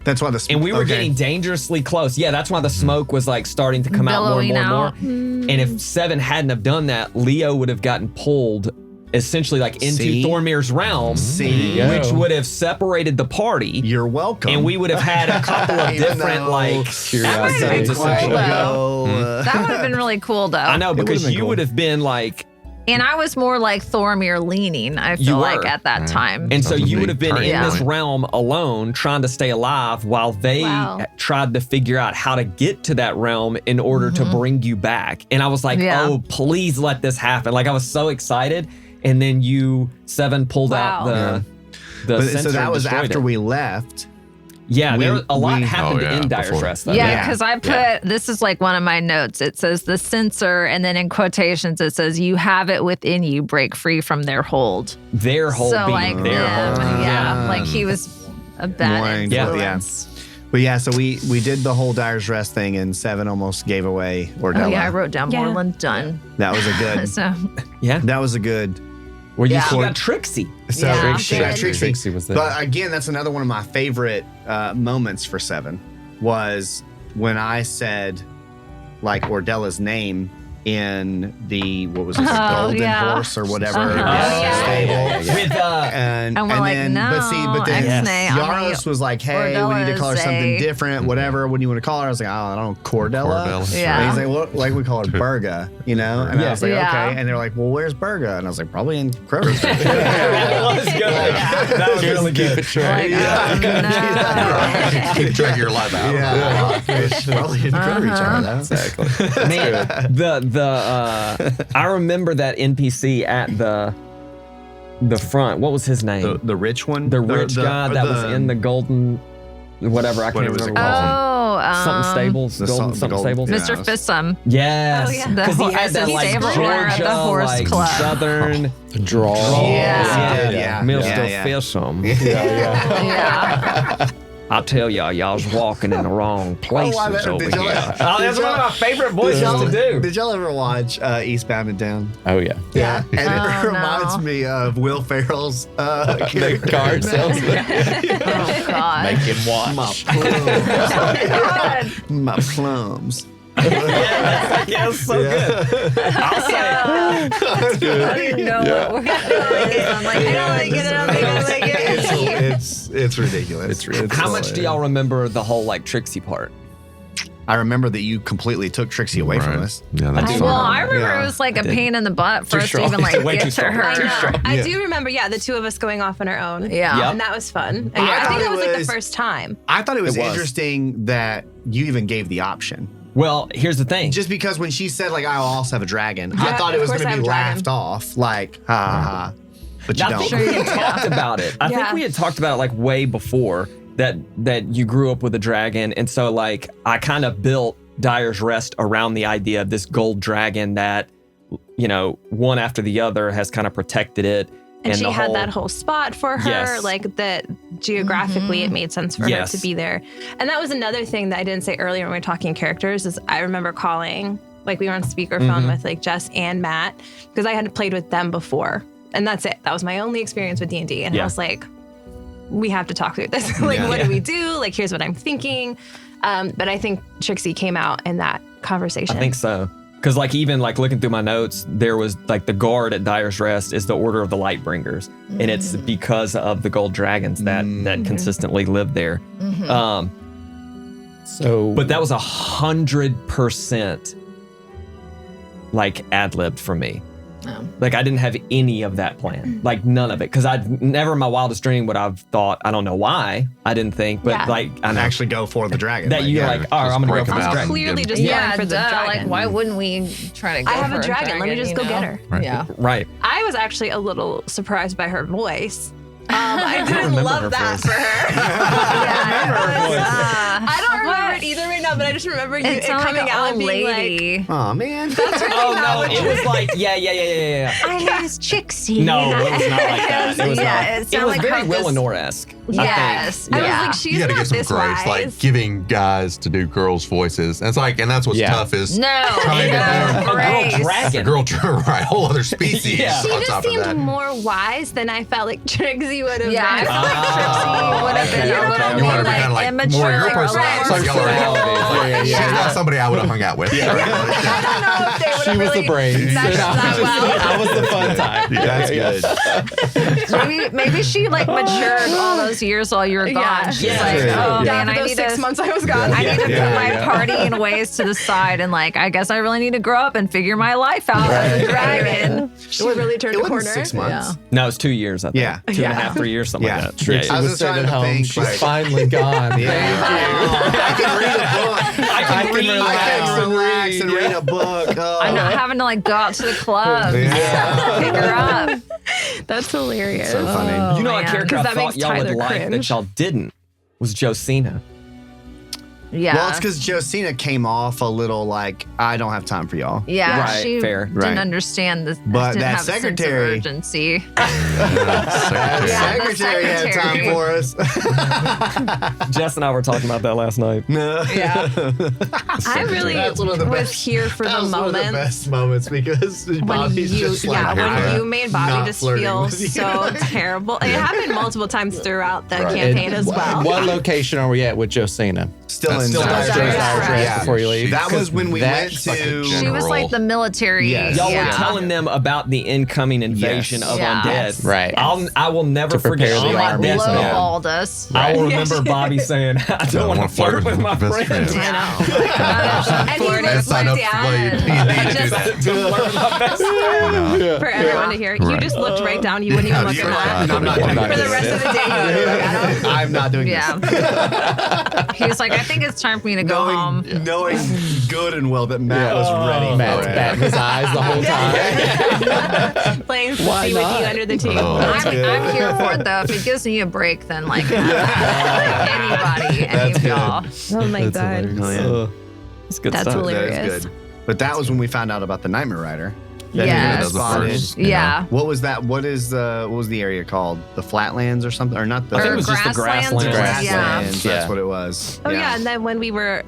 That's why the And we were okay. getting dangerously close. Yeah, that's why the smoke was like starting to come out more and Billowing more and more. out. And if 7 hadn't have done that, Leo would have gotten pulled essentially like into See? Thormir's realm, See? which would have separated the party. You're welcome. And we would have had a couple of Even different though- like That might have been episodes cool, essentially. though. Go, That would have been really cool, though. I know, would've because been you cool. would have been like, And I was more like Thormir leaning, I You feel were. like, at that time. and so That was a you would big have been turning in this point. realm alone trying to stay alive while they Wow. tried to figure out how to get to that realm in order to bring you back. And I was like, Yeah. oh, please let this happen. Like I was so excited. And then 7 pulled out Wow. the But, sensor so that and was destroyed after it. we left. Yeah, a lot we- happened Oh, yeah, in Dyer's before. Rest though. Yeah, Yeah. because I put this is like one of my notes. It says the sensor, and then in quotations it says you have it within you. Break free from their hold. Their whole so being, like their him, whole yeah, like he was a bad Wanting- influence. But yeah, so we did the whole Dyer's Rest thing, and 7 almost gave away Ordella. Oh yeah, I wrote down Yeah. Moreland done. That was a good. So Yeah. That was a good. Where you Yeah. got Trixie. So Yeah. Trixie was there. But again, that's another one of my favorite moments for 7 was when I said like Ordella's name in the what was it, the Oh, Golden yeah. Horse or whatever yeah. stable. With And we're like, then, but then Ixnay, Yaros was like, hey, we need to call her something Ordella's a- different, whatever. What do you want to call her? I was like, oh, I don't know, Cordella. Cordella. Yeah. And he's like, well, like we call her Burga, you know? And I was like, Yeah. okay. And they're like, well, where's Burga? And I was like, probably in Kroger's. That was good. That was really good. like, oh, no. Keep track of your life out. Yeah, probably in Kroger's. Exactly. Man, I remember that NPC at the front. What was his name? The rich one? The rich guy that was in the golden, whatever, I can't What was it remember. called? Oh, Something stables, the golden salt- the something golden- stables. yeah. Mr. Fissum. Yes, Oh, yeah. because he The had that horse like stable Georgia, owner at the horse like club. southern The draw. Yeah. Yeah. Mr. Yeah. Fisham. Yeah. I'll tell y'all's walking in the wrong places over here. That's one of my favorite voices to do. Did y'all ever watch Eastbound and Down? Oh yeah. Yeah. And it Oh, reminds no. me of Will Ferrell's The character. card salesman. Oh God. Make him watch. My plums. Yeah, it's so good. I'll say I don't even know what we're doing. I'm like, I don't like it. I don't like it. It's ridiculous. How much do y'all remember the whole like Trixie part? I remember that you completely took Trixie away from Right. us. Yeah, that's do. Well, fun. I remember Yeah. it was like a pain in the butt for Too us to strong. even like Way get too to strong. her. I know. I Yeah. do remember, the two of us going off on our own. Yeah. Yep. And that was fun. And I I thought think it that was like the was- first time. I thought it was It was. interesting that you even gave the option. Well, here's the thing. Just because when she said, like, I also have a dragon, I Yeah, thought it of was course going I to be have a dragon. laughed off. Like, ha ha ha. But you I don't. think we had talked about it. I think Yeah. we had talked about it like way before that you grew up with a dragon, and so like I kind of built Dyer's Rest around the idea of this gold dragon that, one after the other has kind of protected it. And she the had whole- that whole spot for her, Yes. like that geographically it made sense for Yes. her to be there. And that was another thing that I didn't say earlier when we were talking characters is I remember calling, like we were on speakerphone with like Jess and Matt because I hadn't played with them before. And that's it. That was my only experience with D&D. And Yeah. I was like, we have to talk through this. Like, what do we do? Like, here's what I'm thinking. But I think Trixie came out in that conversation. I think so. Because like even like looking through my notes, there was like the guard at Dyer's Rest is the Order of the Lightbringers, and it's because of the gold dragons that consistently live there. So, But that was 100% like ad-libbed for me. Oh. Like I didn't have any of that plan, like none of it, because I'd never in my wildest dream would I've thought. I don't know why I didn't think, but Yeah. like I know Actually go for the dragon. that you're yeah, like, oh, just I'm gonna break go for them this out. dragon. Clearly just Yeah, going for the duh. dragon. Like, why wouldn't we try to go I have for a dragon. Let me just go get her. Right. Yeah. Right. I was actually a little surprised by her voice. I didn't remember love her that voice. for her. I don't remember it either right now, but I just remember you It sounded coming like out an and old being lady. Oh, man. Oh no, it was like yeah. My name is Trixie. No, it was not like that. It was Yeah, not. it It sounded was like very her Will just- and Nora-esque. Yes. I Yeah. was like, she's You got to not get some this grace, wise. like giving guys to do girls' voices. And it's like, and that's what's Yeah. tough is No, trying to no, A girl grace. dragon. a girl, right? Whole other species. Yeah. she on just top of seemed that. more wise than I felt like Trixie would have Yeah, I been. feel like Trixie would have been okay, a little okay. You want her to be like kind of like immature, more your like, personality. right. So y'all are Yeah, She's not somebody I would have hung out with. I don't know if they would she have was really the brains. meshed that well. I was the fun time. That's good. Maybe she like matured all those years while you were gone. Yeah. She's Yeah. like, True. oh Yeah, man, for I those need 6 to. months I was gone. I need to put my partying ways to the side and like I guess I really need to grow up and figure my life out as a dragon. She really turned It a wasn't corner. 6 months. No, it's 2 years. I think. Yeah. 2.5, 3 years, something Yeah. like that. Trixie I was was just sitting trying at to home. think, She's like- finally gone. I can read a book. I can read. I can relax and read a book. Oh. I'm not having to like go out to the club. Yeah. Pick her up. That's hilarious. So funny. You know, a man. character I 'Cause that thought makes y'all would Tyler like cringe. that y'all didn't was Josina. Yeah. Well, it's because Josina came off a little like, I don't have time for y'all. yeah, Right, she fair. didn't Right. understand this. But didn't that have secretary- a sense of urgency. That Yeah, the secretary had time secretary. for us. Jess and I were talking about that last night. No. Yeah. I really That's one of the was best- here for That the was one of the moment. best moments because When Bobby's you, just like, when you made Bobby not just flirting feel with you. so terrible. It happened multiple times throughout the Right. campaign as well. What location are we at with Josina? Still That's in still Dyer's Dyer's Rest. Rest. Yeah. Before you leave? That was when we went That's like a to. She was like the military. Yes. Y'all yeah. were telling them about the incoming invasion Yes. of Yeah. undead. Yes. Right. I will never To prepare forget the on my army. deathbed. Lowballed us. I will Right. remember Bobby saying, "I don't want to flirt with my best friends." friend. And he Flirting. looked Sign up like to play down. D&D to do Just that. To flirt with my best friend. for everyone to hear. You Right. just looked right down. You wouldn't even look you're at right. that. I'm not doing For the this. rest of the day, you would look at him. I'm not doing Yeah. He was like, I think it's time for me to go home. knowing good and well that Matt was ready Matt's for it. batting his eyes the whole time. Playing Why footsie with not? you under the table. Oh, I'm here for it though. If it gives me a break, then like anybody, any of y'all. Oh my god. Oh, yeah. It's good That's stuff. hilarious. That is good. But that was when we found out about the Nightmare Rider. that Yes. he That was the spotted. first, you know. Yeah. What was that? What was the area called? The Flatlands or something? Or not the I think it Or was just the grasslands. grasslands. Yeah. Grasslands. Yeah. That's what it was. Oh yeah, and then when we were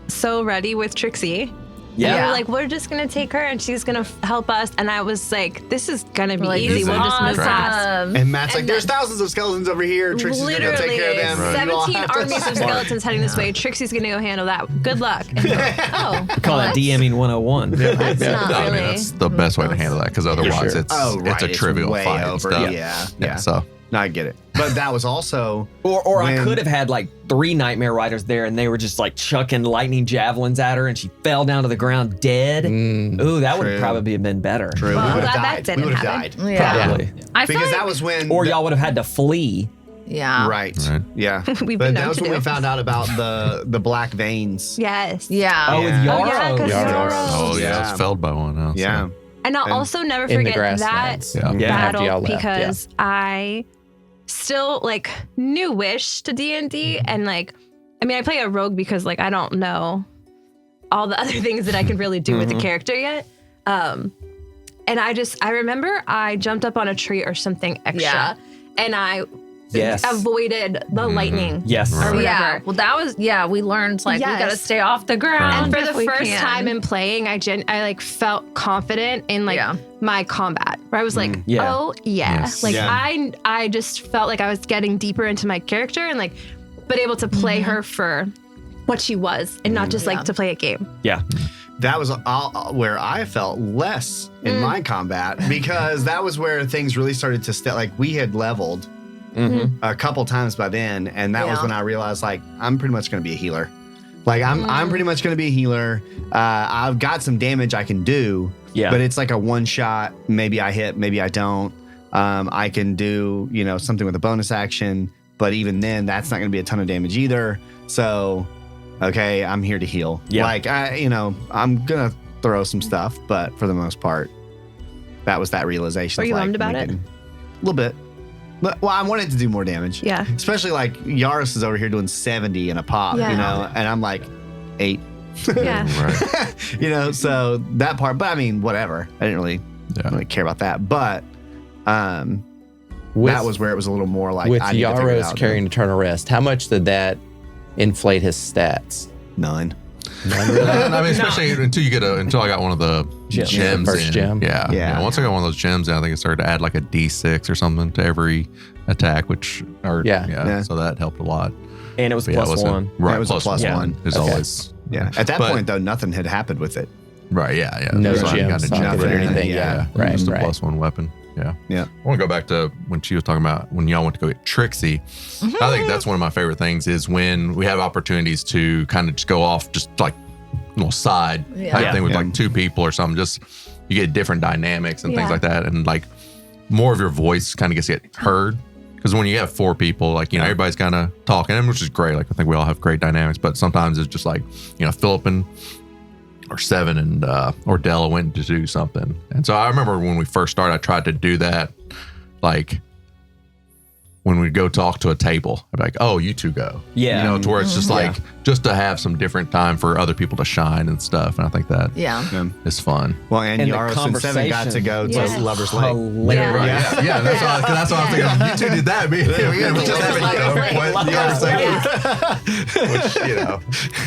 so ready with Trixie, Yeah. we were like, we're just gonna take her and she's gonna help us. And I was like, this is gonna be Like, easy. this We'll is just move fast. awesome. And Matt's like, And there's then- thousands of skeletons over here. Trixie's going to go Literally, take care of them. You all 17 have to- armies of skeletons heading this way. Trixie's gonna go handle that. Good luck. And we're like, oh, Call that DMing 101. that's Yeah. not I mean, really. that's the best way to handle that because otherwise sure. it's Right. a trivial way fight and over. stuff. Yeah. So No, I get it. But that was also Or I when- could have had like 3 Nightmare Riders there and they were just like chucking lightning javelins at her and she fell down to the ground dead. Ooh, that would True. have probably been better. true. Well, we would have that died. didn't We would have happen. died. Yeah. Probably. I feel Because like, that was when Or y'all would have had to flee. yeah. Right. Right. Yeah. We've But been that known was to when do. we found out about the black veins. Yes. Yeah. Oh, with Yeah. Yarrow. Oh, yeah, 'cause Yarrow. Yarrow. Oh yeah, Yeah. it's Feldbow one now. so- Yeah. And I'll And also never In the forget that grasslands. Yeah. Yeah. After y'all battle left, because I still like new-ish to D&D and like I mean I play a rogue because like I don't know all the other things that I can really do with the character yet. And I remember I jumped up on a tree or something extra Yeah. and I Yes. avoided the lightning. Yes. Or Right. whatever. Yeah. Well, that was, we learned like we Yes. got to stay off the ground. And for if the we first can. time in playing, I like felt confident in like Yeah. my combat. Where I was like, Yeah. oh yeah, Yes. like Yeah. I just felt like I was getting deeper into my character and like, but able to play her for what she was and not just Yeah. like to play a game. Yeah. That was where I felt less in my combat because that was where things really started to like we had leveled a couple times by then, and that was Yeah. when I realized like I'm pretty much going to be a healer. Like I'm pretty much going to be a healer. I've got some damage I can do, Yeah. but it's like a one shot. Maybe I hit, maybe I don't. I can do something with a bonus action, but even then, that's not going to be a ton of damage either. So, okay, I'm here to heal. Yeah. Like I'm gonna throw some stuff, but for the most part, that was that realization. Were of, you like, bummed about it? making- A little bit. But, well, I wanted to do more damage. Yeah. Especially like Yaris is over here doing 70 in a pop, Yeah. and I'm like 8. Yeah. Right. So that part, but I mean, whatever. I didn't really care about that. But With, that was where it was a little more like with I need to figure it Yaros out. carrying Eternal Rest, how much did that inflate his stats? None. I mean, especially until I got one of the Gems. gems. The first in. gem. Yeah. Once I got one of those gems in, I think it started to add like a D6 or something to every attack, Yeah. So that helped a lot. And it was But yeah, it plus wasn't- 1. Right. That was a plus one. one. Is Okay. always. Yeah. At that But- point, though, nothing had happened with it. Right. Yeah. No So I gem got a socket gem or in it. anything. Yeah. Yeah. Right. Just a Right. +1 weapon. Yeah. Yeah. I want to go back to when she was talking about when y'all went to go get Trixie. I think that's one of my favorite things is when we have opportunities to kind of just go off just like little side type Yeah. thing with Yeah. like 2 people or something. Just you get different dynamics and things Yeah. like that. And like more of your voice kind of gets heard. Because when you have 4 people, like, everybody's kind of talking, and which is great. Like, I think we all have great dynamics, but sometimes it's just like, Phillip or Seven and Ordella went to do something. And so I remember when we first started, I tried to do that, like, when we'd go talk to a table, I'd be like, oh, you 2 go. Yeah. To where it's just like, just to have some different time for other people to shine and stuff. And I think that is fun. Well, and And the Yaris and Seven got to go to Yes. Lover's Lake. Hilarious. Right. Yeah. That's what I was thinking. You 2 did that. We just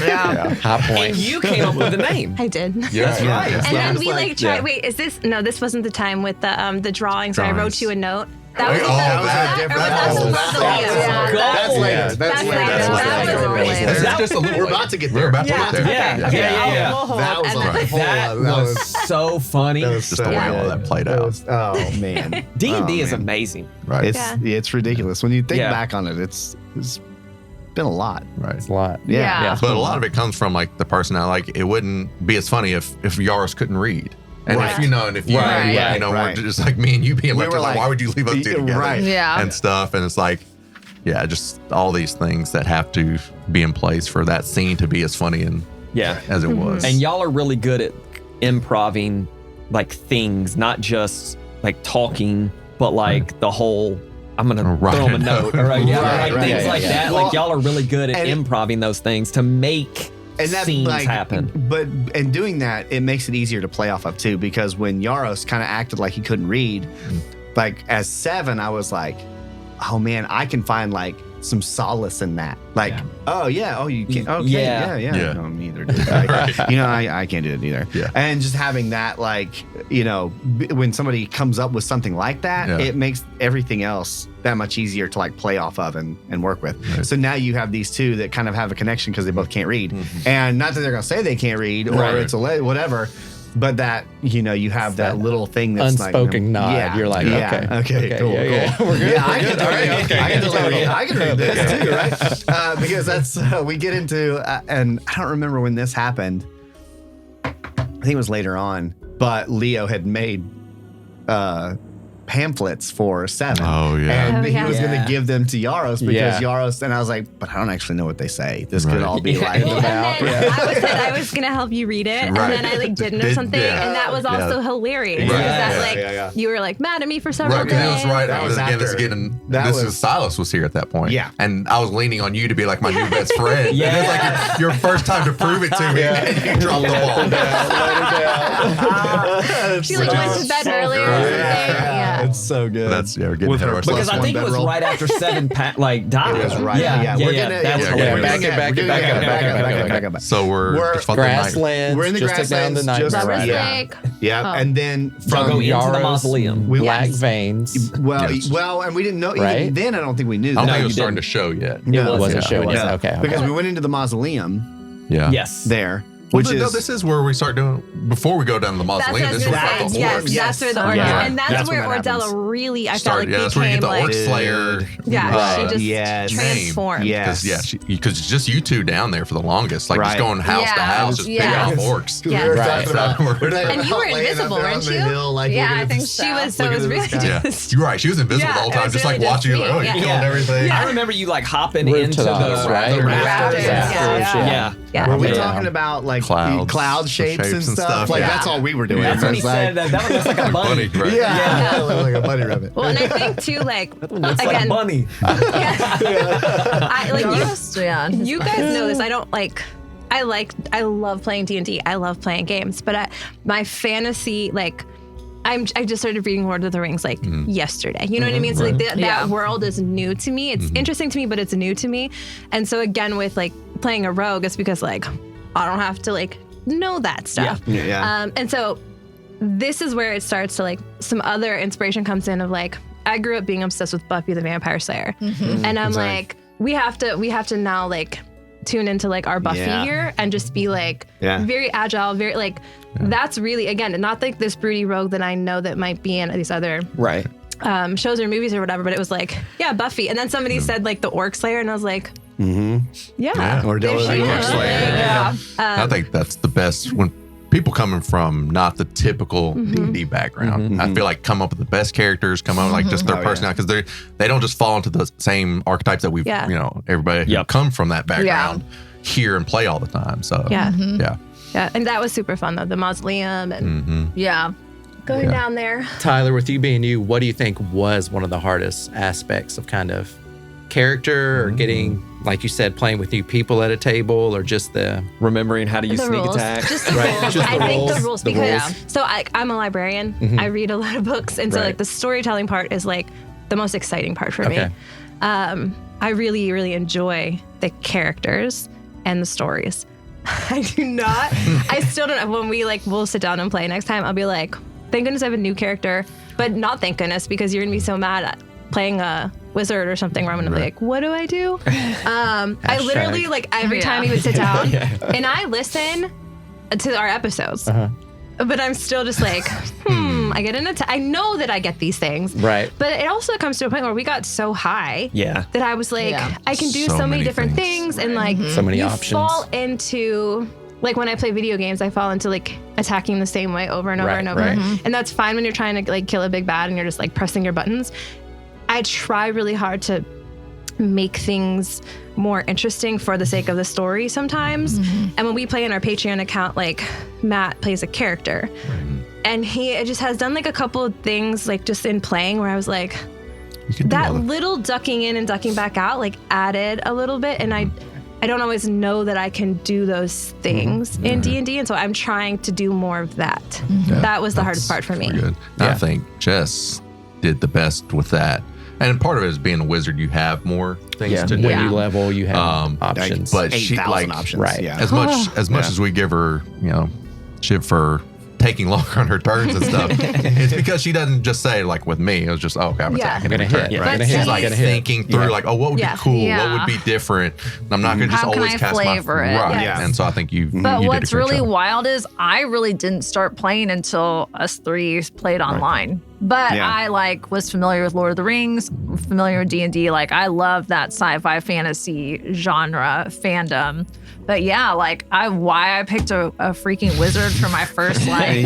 Yeah. High And point. you came up with the name. I did. That's right. And then we like- like tried. Wait, is this? No, this wasn't the time with the drawings. Where I wrote Drawings. you a note. That Wait, was oh, that, that- or was that's- that that's- the that's- Leo? That's later. That's later. That's That later. was later. It's just a little. We're about to get We're there. about to get there. Yeah. We'll hold. That was And a then- whole That lot. was so funny. Just the way all that played out. Oh man, D&D is man. amazing. Right. It's ridiculous when you think Yeah. back on it. It's been a lot. Right. It's a lot. Yeah. But a lot of it comes from like the personality. Like it wouldn't be as funny if Yaris couldn't read. And Right. if you Right. Right. we're just like me and you being We left were like, like- why would you leave us 2 together? Right. Yeah. And stuff. And it's like, just all these things that have to be in place for that scene to be as funny and Yeah. as it was. And y'all are really good at improving like things, not just like talking, but like the whole I'm gonna Write throw him a a note note. or Right, things right. like Yeah, that. Well, Like y'all are really good at and- improving those things to make scenes happen. But in doing that, it makes it easier to play off of too, because when Yaros kind of acted like he couldn't read, like as 7, I was like, oh man, I can find like some solace in that. Like, oh you can't. Okay, yeah. No, me neither. I can't do it either. Yeah. And just having that, like, when somebody comes up with something like that, it makes everything else that much easier to like play off of and work with. Right. So now you have these two that kind of have a connection because they both can't read, and not that they're gonna say they can't read or it's whatever. But that, you have that little thing that's unspoken nod. Yeah, you're like, okay, cool. We're good. Yeah, I can read this too, right? Because that's we get into, and I don't remember when this happened. I think it was later on, but Leo had made pamphlets for 7. Oh, yeah. And he was going to give them to Yaros because Yaros, and I was like, but I don't actually know what they say. This could all be lied about. I was going to help you read it, and then I like didn't or something, and that was also hilarious. You were like mad at me for several days. Right, because it was right after Silas was here at that point. Yeah. And I was leaning on you to be like my new best friend. And it was like your first time to prove it to me, and you dropped the ball. She like went to bed earlier or something. It's so good. We're getting ahead of ourselves. Because I think it was right after 7 died. It was right. That's hilarious. Back it. So we're grasslands. We're in the grasslands. Lover's Lake. Yeah, and then go from into the mausoleum. Black veins. Well, and we didn't know. Right? Even then, I don't think we knew. I don't think it you was starting to show yet. It wasn't showing yet. No. Okay. Because we went into the mausoleum. Yeah. Yes. There. This is where we start doing, before we go down to the mausoleum, this is where we get the orcs. That's where the orcs and that's where Ordella really, I felt like that's where you get the became orc slayer. She just transformed. Because it's just you two down there for the longest, like just going house to house, just picking off orcs. Yeah. And you were invisible, weren't you? I think so. She was, so it was really just. You're right, she was invisible the whole time, just like watching you, like, oh, you're killing everything. I remember you like hopping into the rafters. Yeah. Were we talking about like cloud shapes and stuff? Like that's all we were doing. That's what he said. That one looks like a bunny. Yeah, like a bunny rabbit. Well, and I think too, like looks like a bunny. You guys know this. I don't like. I love playing D&D. I love playing games, but my fantasy I just started reading Lord of the Rings yesterday. You know what I mean? So like that world is new to me. It's interesting to me, but it's new to me. And so again, with like playing a rogue, it's because like I don't have to like know that stuff. And so this is where it starts to like some other inspiration comes in of like I grew up being obsessed with Buffy the Vampire Slayer, and I'm like we have to now like tune into like our Buffy here and just be like very agile, very like. That's really, again, not like this broody rogue that I know that might be in these other shows or movies or whatever, but it was like, Buffy. And then somebody said like the Orc Slayer, and I was like, Or Orc Slayer. I think that's the best when people coming from not the typical D&D background. I feel like come up with the best characters, come up with like just their personality, because they don't just fall into the same archetypes that we've, everybody who come from that background hear and play all the time. So, Yeah, and that was super fun though, the mausoleum and going down there. Tyler, with you being you, what do you think was one of the hardest aspects of kind of character or getting, like you said, playing with new people at a table, or just the remembering how to use sneak attack? Just the rules. I think the rules because so I'm a librarian. I read a lot of books, and so like the storytelling part is like the most exciting part for me. I really, really enjoy the characters and the stories. I do not. I still don't. When we'll sit down and play next time, I'll be like, thank goodness I have a new character, but not thank goodness, because you're gonna be so mad at playing a wizard or something where I'm gonna be like, what do I do? I literally like every time we would sit down and I listen to our episodes. But I'm still just like, I get an attack. I know that I get these things. Right. But it also comes to a point where we got so high that I was like, I can do so many different things. And like, so many options. Fall into, like when I play video games, I fall into like attacking the same way over and over and over. And that's fine when you're trying to like kill a big bad and you're just like pressing your buttons. I try really hard to make things more interesting for the sake of the story sometimes. And when we play in our Patreon account, like Matt plays a character and he just has done like a couple of things like just in playing where I was like, that little ducking in and ducking back out like added a little bit. And I I don't always know that I can do those things in D&D, and so I'm trying to do more of that. That was the hardest part for me. Good. I think Jess did the best with that. And part of it is being a wizard, you have more things to do. When you level, you have options. But she 8,000 options. right. Yeah. as much as we give her, shit for taking longer on her turns and stuff, it's because she doesn't just say, like with me, it was just, okay, I'm attacking. I'm gonna hit. Right? I'm gonna hit. She's like thinking through, like, what would be cool? Yeah. What would be different? I'm not going to just How can always I cast flavor my it? right. Yes. And so I think you. But you what's did a great really job. wild is I really didn't start playing until us three played online. But Yeah. I was familiar with Lord of the Rings, familiar with D&D. Like I love that sci-fi fantasy genre fandom. But yeah, why I picked a freaking wizard for my first big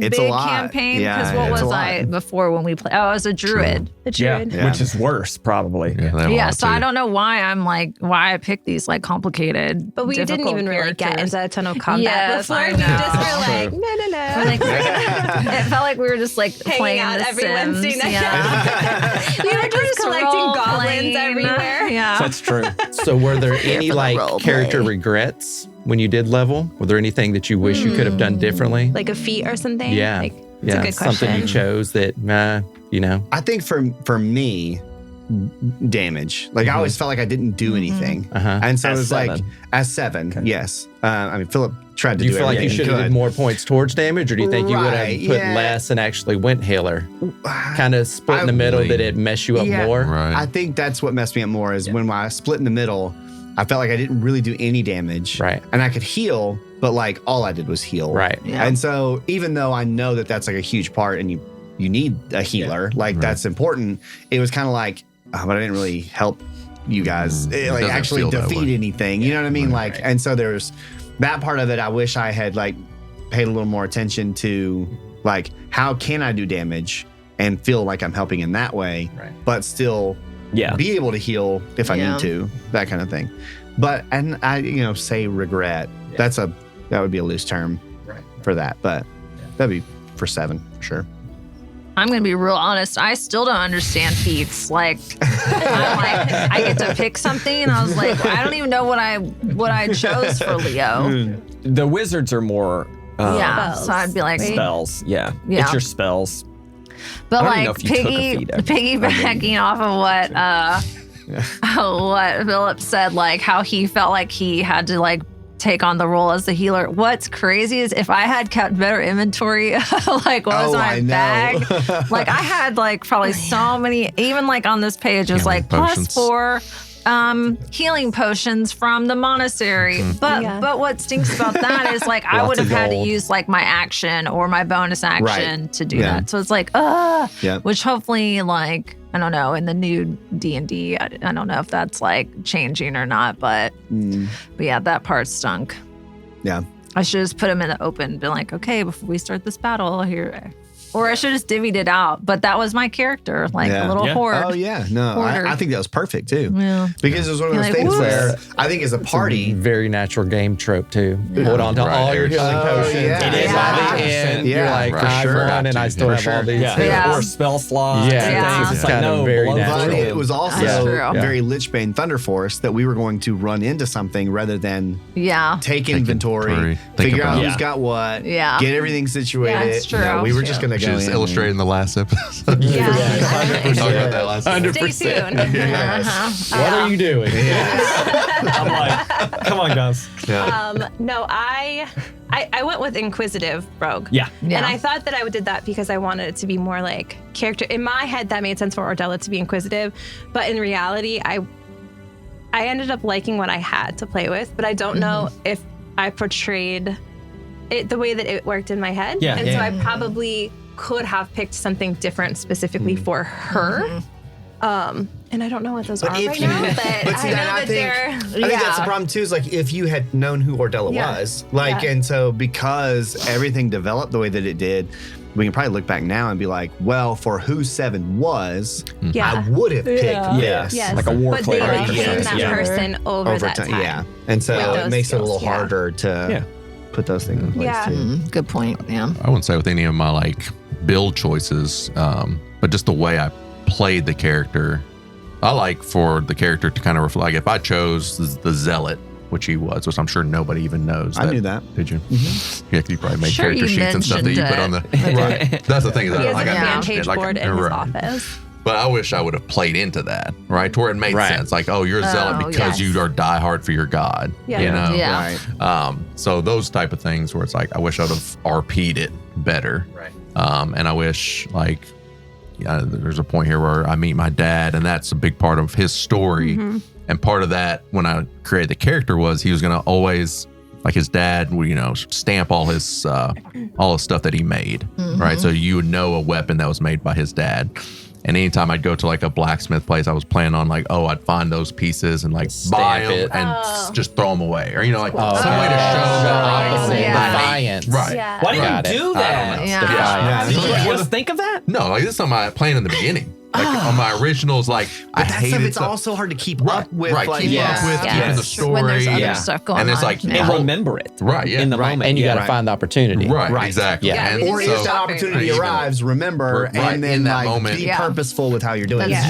It's a lot. campaign. Yeah, Because what it's a was lot. I before when we played? Oh, I was a druid. The druid. Yeah. Which is worse, probably. Yeah, they have a Yeah, lot so too. I don't know why why I picked these complicated. But we didn't difficult even really get characters. into a ton of combat Yes, before. I We just know. were like, no. It felt like we were just playing out The every Sims. Wednesday night. Yeah. We were just collecting role goblins playing. everywhere. Yeah. That's true. So were there any role character play. regrets when you did level? Were there anything that you wish you could have done differently? Like a feat or something? Yeah. Like, it's a good question. Something you chose that, I think for me, damage. I always felt like I didn't do anything. Uh-huh. And so As it was seven. as 7, yes. Philip tried to Do you do feel like you everything should he have did could. more points towards damage, or do you think you would have Right, put yeah. less and actually went healer? Kind of split in the middle, did it mess you up Yeah. more? Right. I think that's what messed me up more is when I split in the middle, I felt like I didn't really do any damage. Right. And I could heal, but all I did was heal. Right. Yeah. And so even though I know that that's a huge part and you need a healer, that's important, it was kind of but I didn't really help you guys doesn't actually feel that defeat way. anything. You know what I mean? And so there's that part of it. I wish I had paid a little more attention to how can I do damage and feel like I'm helping in that way, but still be able to heal if I need to, that kind of thing. But and I say regret. That would be a loose term for that, but that'd be for 7 for sure. I'm gonna be real honest. I still don't understand feats. I get to pick something, and I was I don't even know what I chose for Leo. The wizards are more Yeah, Spells. so I'd be like, spells. Yeah. Yeah. It's your spells. but I don't even know if you took a feat, actually. piggybacking off of what Phillip said, how he felt like he had to take on the role as the healer. What's crazy is if I had kept better inventory, what was in my I know. bag, I had probably so many, even on this page, it was Healing potions. +4 healing potions from the monastery. But what stinks about that is I would have of had to gold. use my action or my bonus action to do Yeah. that. So it's Yeah. which hopefully I don't know, in the new D&D, I don't know if that's changing or not, but yeah, that part stunk. Yeah. I should just put him in the open, be okay, before we start this battle here. Or I should have just divvied it out. But that was my character, Yeah. a little Yeah. horde. Oh yeah, no, Hoarder. I think that was perfect too. Yeah. Because it was one of those You're things whoops. where I think as a party, Very natural game trope too. Hold on to Right. all your healing Oh, potions. yeah. And It is. by the 100%. end, Yeah, you're like, for I've sure. run and I still For have all sure. these. Yeah. Yeah. Or spell slots. Yeah. And Yeah. things. It's It's kind of no, very blow natural. but through. it was That's also true. very Lichbane Thunder Force that we were going to run into something rather than Yeah. take inventory, inventory, think figure out about who's it. got what, Yeah. get everything situated. That's true. No, we were That's just true. going to She go was in. illustrated in the last episode. We Yeah. were talking about that last episode. Stay tuned. What are you doing? I'm come on, guys. No, I went with Inquisitive Rogue. Yeah. Yeah. And I thought that I did that because I wanted it to be more character. In my head, that made sense for Ordella to be inquisitive. But in reality, I ended up liking what I had to play with. But I don't know if I portrayed it the way that it worked in my head. Yeah, And yeah. so I probably could have picked something different specifically for her. And I don't know what those are if right you- now, but But see, I know that that they're... I think that's the problem too. Is if you had known who Ordella Yeah. was, Yeah. and so because everything developed the way that it did, we can probably look back now and be well, for who 7 was, Yeah. I would have picked Yeah. this. Yes. Like a war but they cleric or became something. that Yeah. person over that time. Yeah, and so With it those makes it a skills, little yeah. harder to put those things in place Yeah. too. Good point. Yeah. I wouldn't say with any of my build choices, but just the way I played the character I like for the character to kind of reflect. Like if I chose the zealot, which he was, which I'm sure nobody even knows. I knew that. Did you? Yeah, you probably made Sure, character you sheets and stuff that you put on the. Right. That's the thing. Is He that, has like, a I fan mentioned page it, like, board in his right. office. But I wish I would have played into that, right? To where it made Right. sense. Like, oh, you're a zealot because you are diehard for your god. Yeah. You know? Yeah. Right. So those type of things where it's like, I wish I would have RP'd it better. Right. And I wish, like, there's a point here where I meet my dad, and that's a big part of his story. Mm-hmm. And part of that, when I created the character, was he was going to always, like his dad, would, stamp all his stuff that he made, right? So you would know a weapon that was made by his dad. And anytime I'd go to like a blacksmith place, I was planning on like, I'd find those pieces and like buy Stamp them it. and just throw them away, or some way to show Opposite. Yeah. Defiance. right. Yeah. Why do Got you it. do that? Yeah. Defiance. Did you just think of that? No, like this is on my plan in the beginning. Like on my originals, like I But that stuff, hated it's also hard to keep right, up with. right, Like, keep Yeah. up with, Yeah. keeping the story. When there's other Yeah. stuff going And it's on. like- Yeah. And remember it. Right, yeah. In the Right. moment. And you got to Right. find the opportunity. Right, exactly. Yeah. And or so- if that opportunity Right. arrives, remember Right, and then in that like moment. be Yeah. purposeful with how you're doing That's it.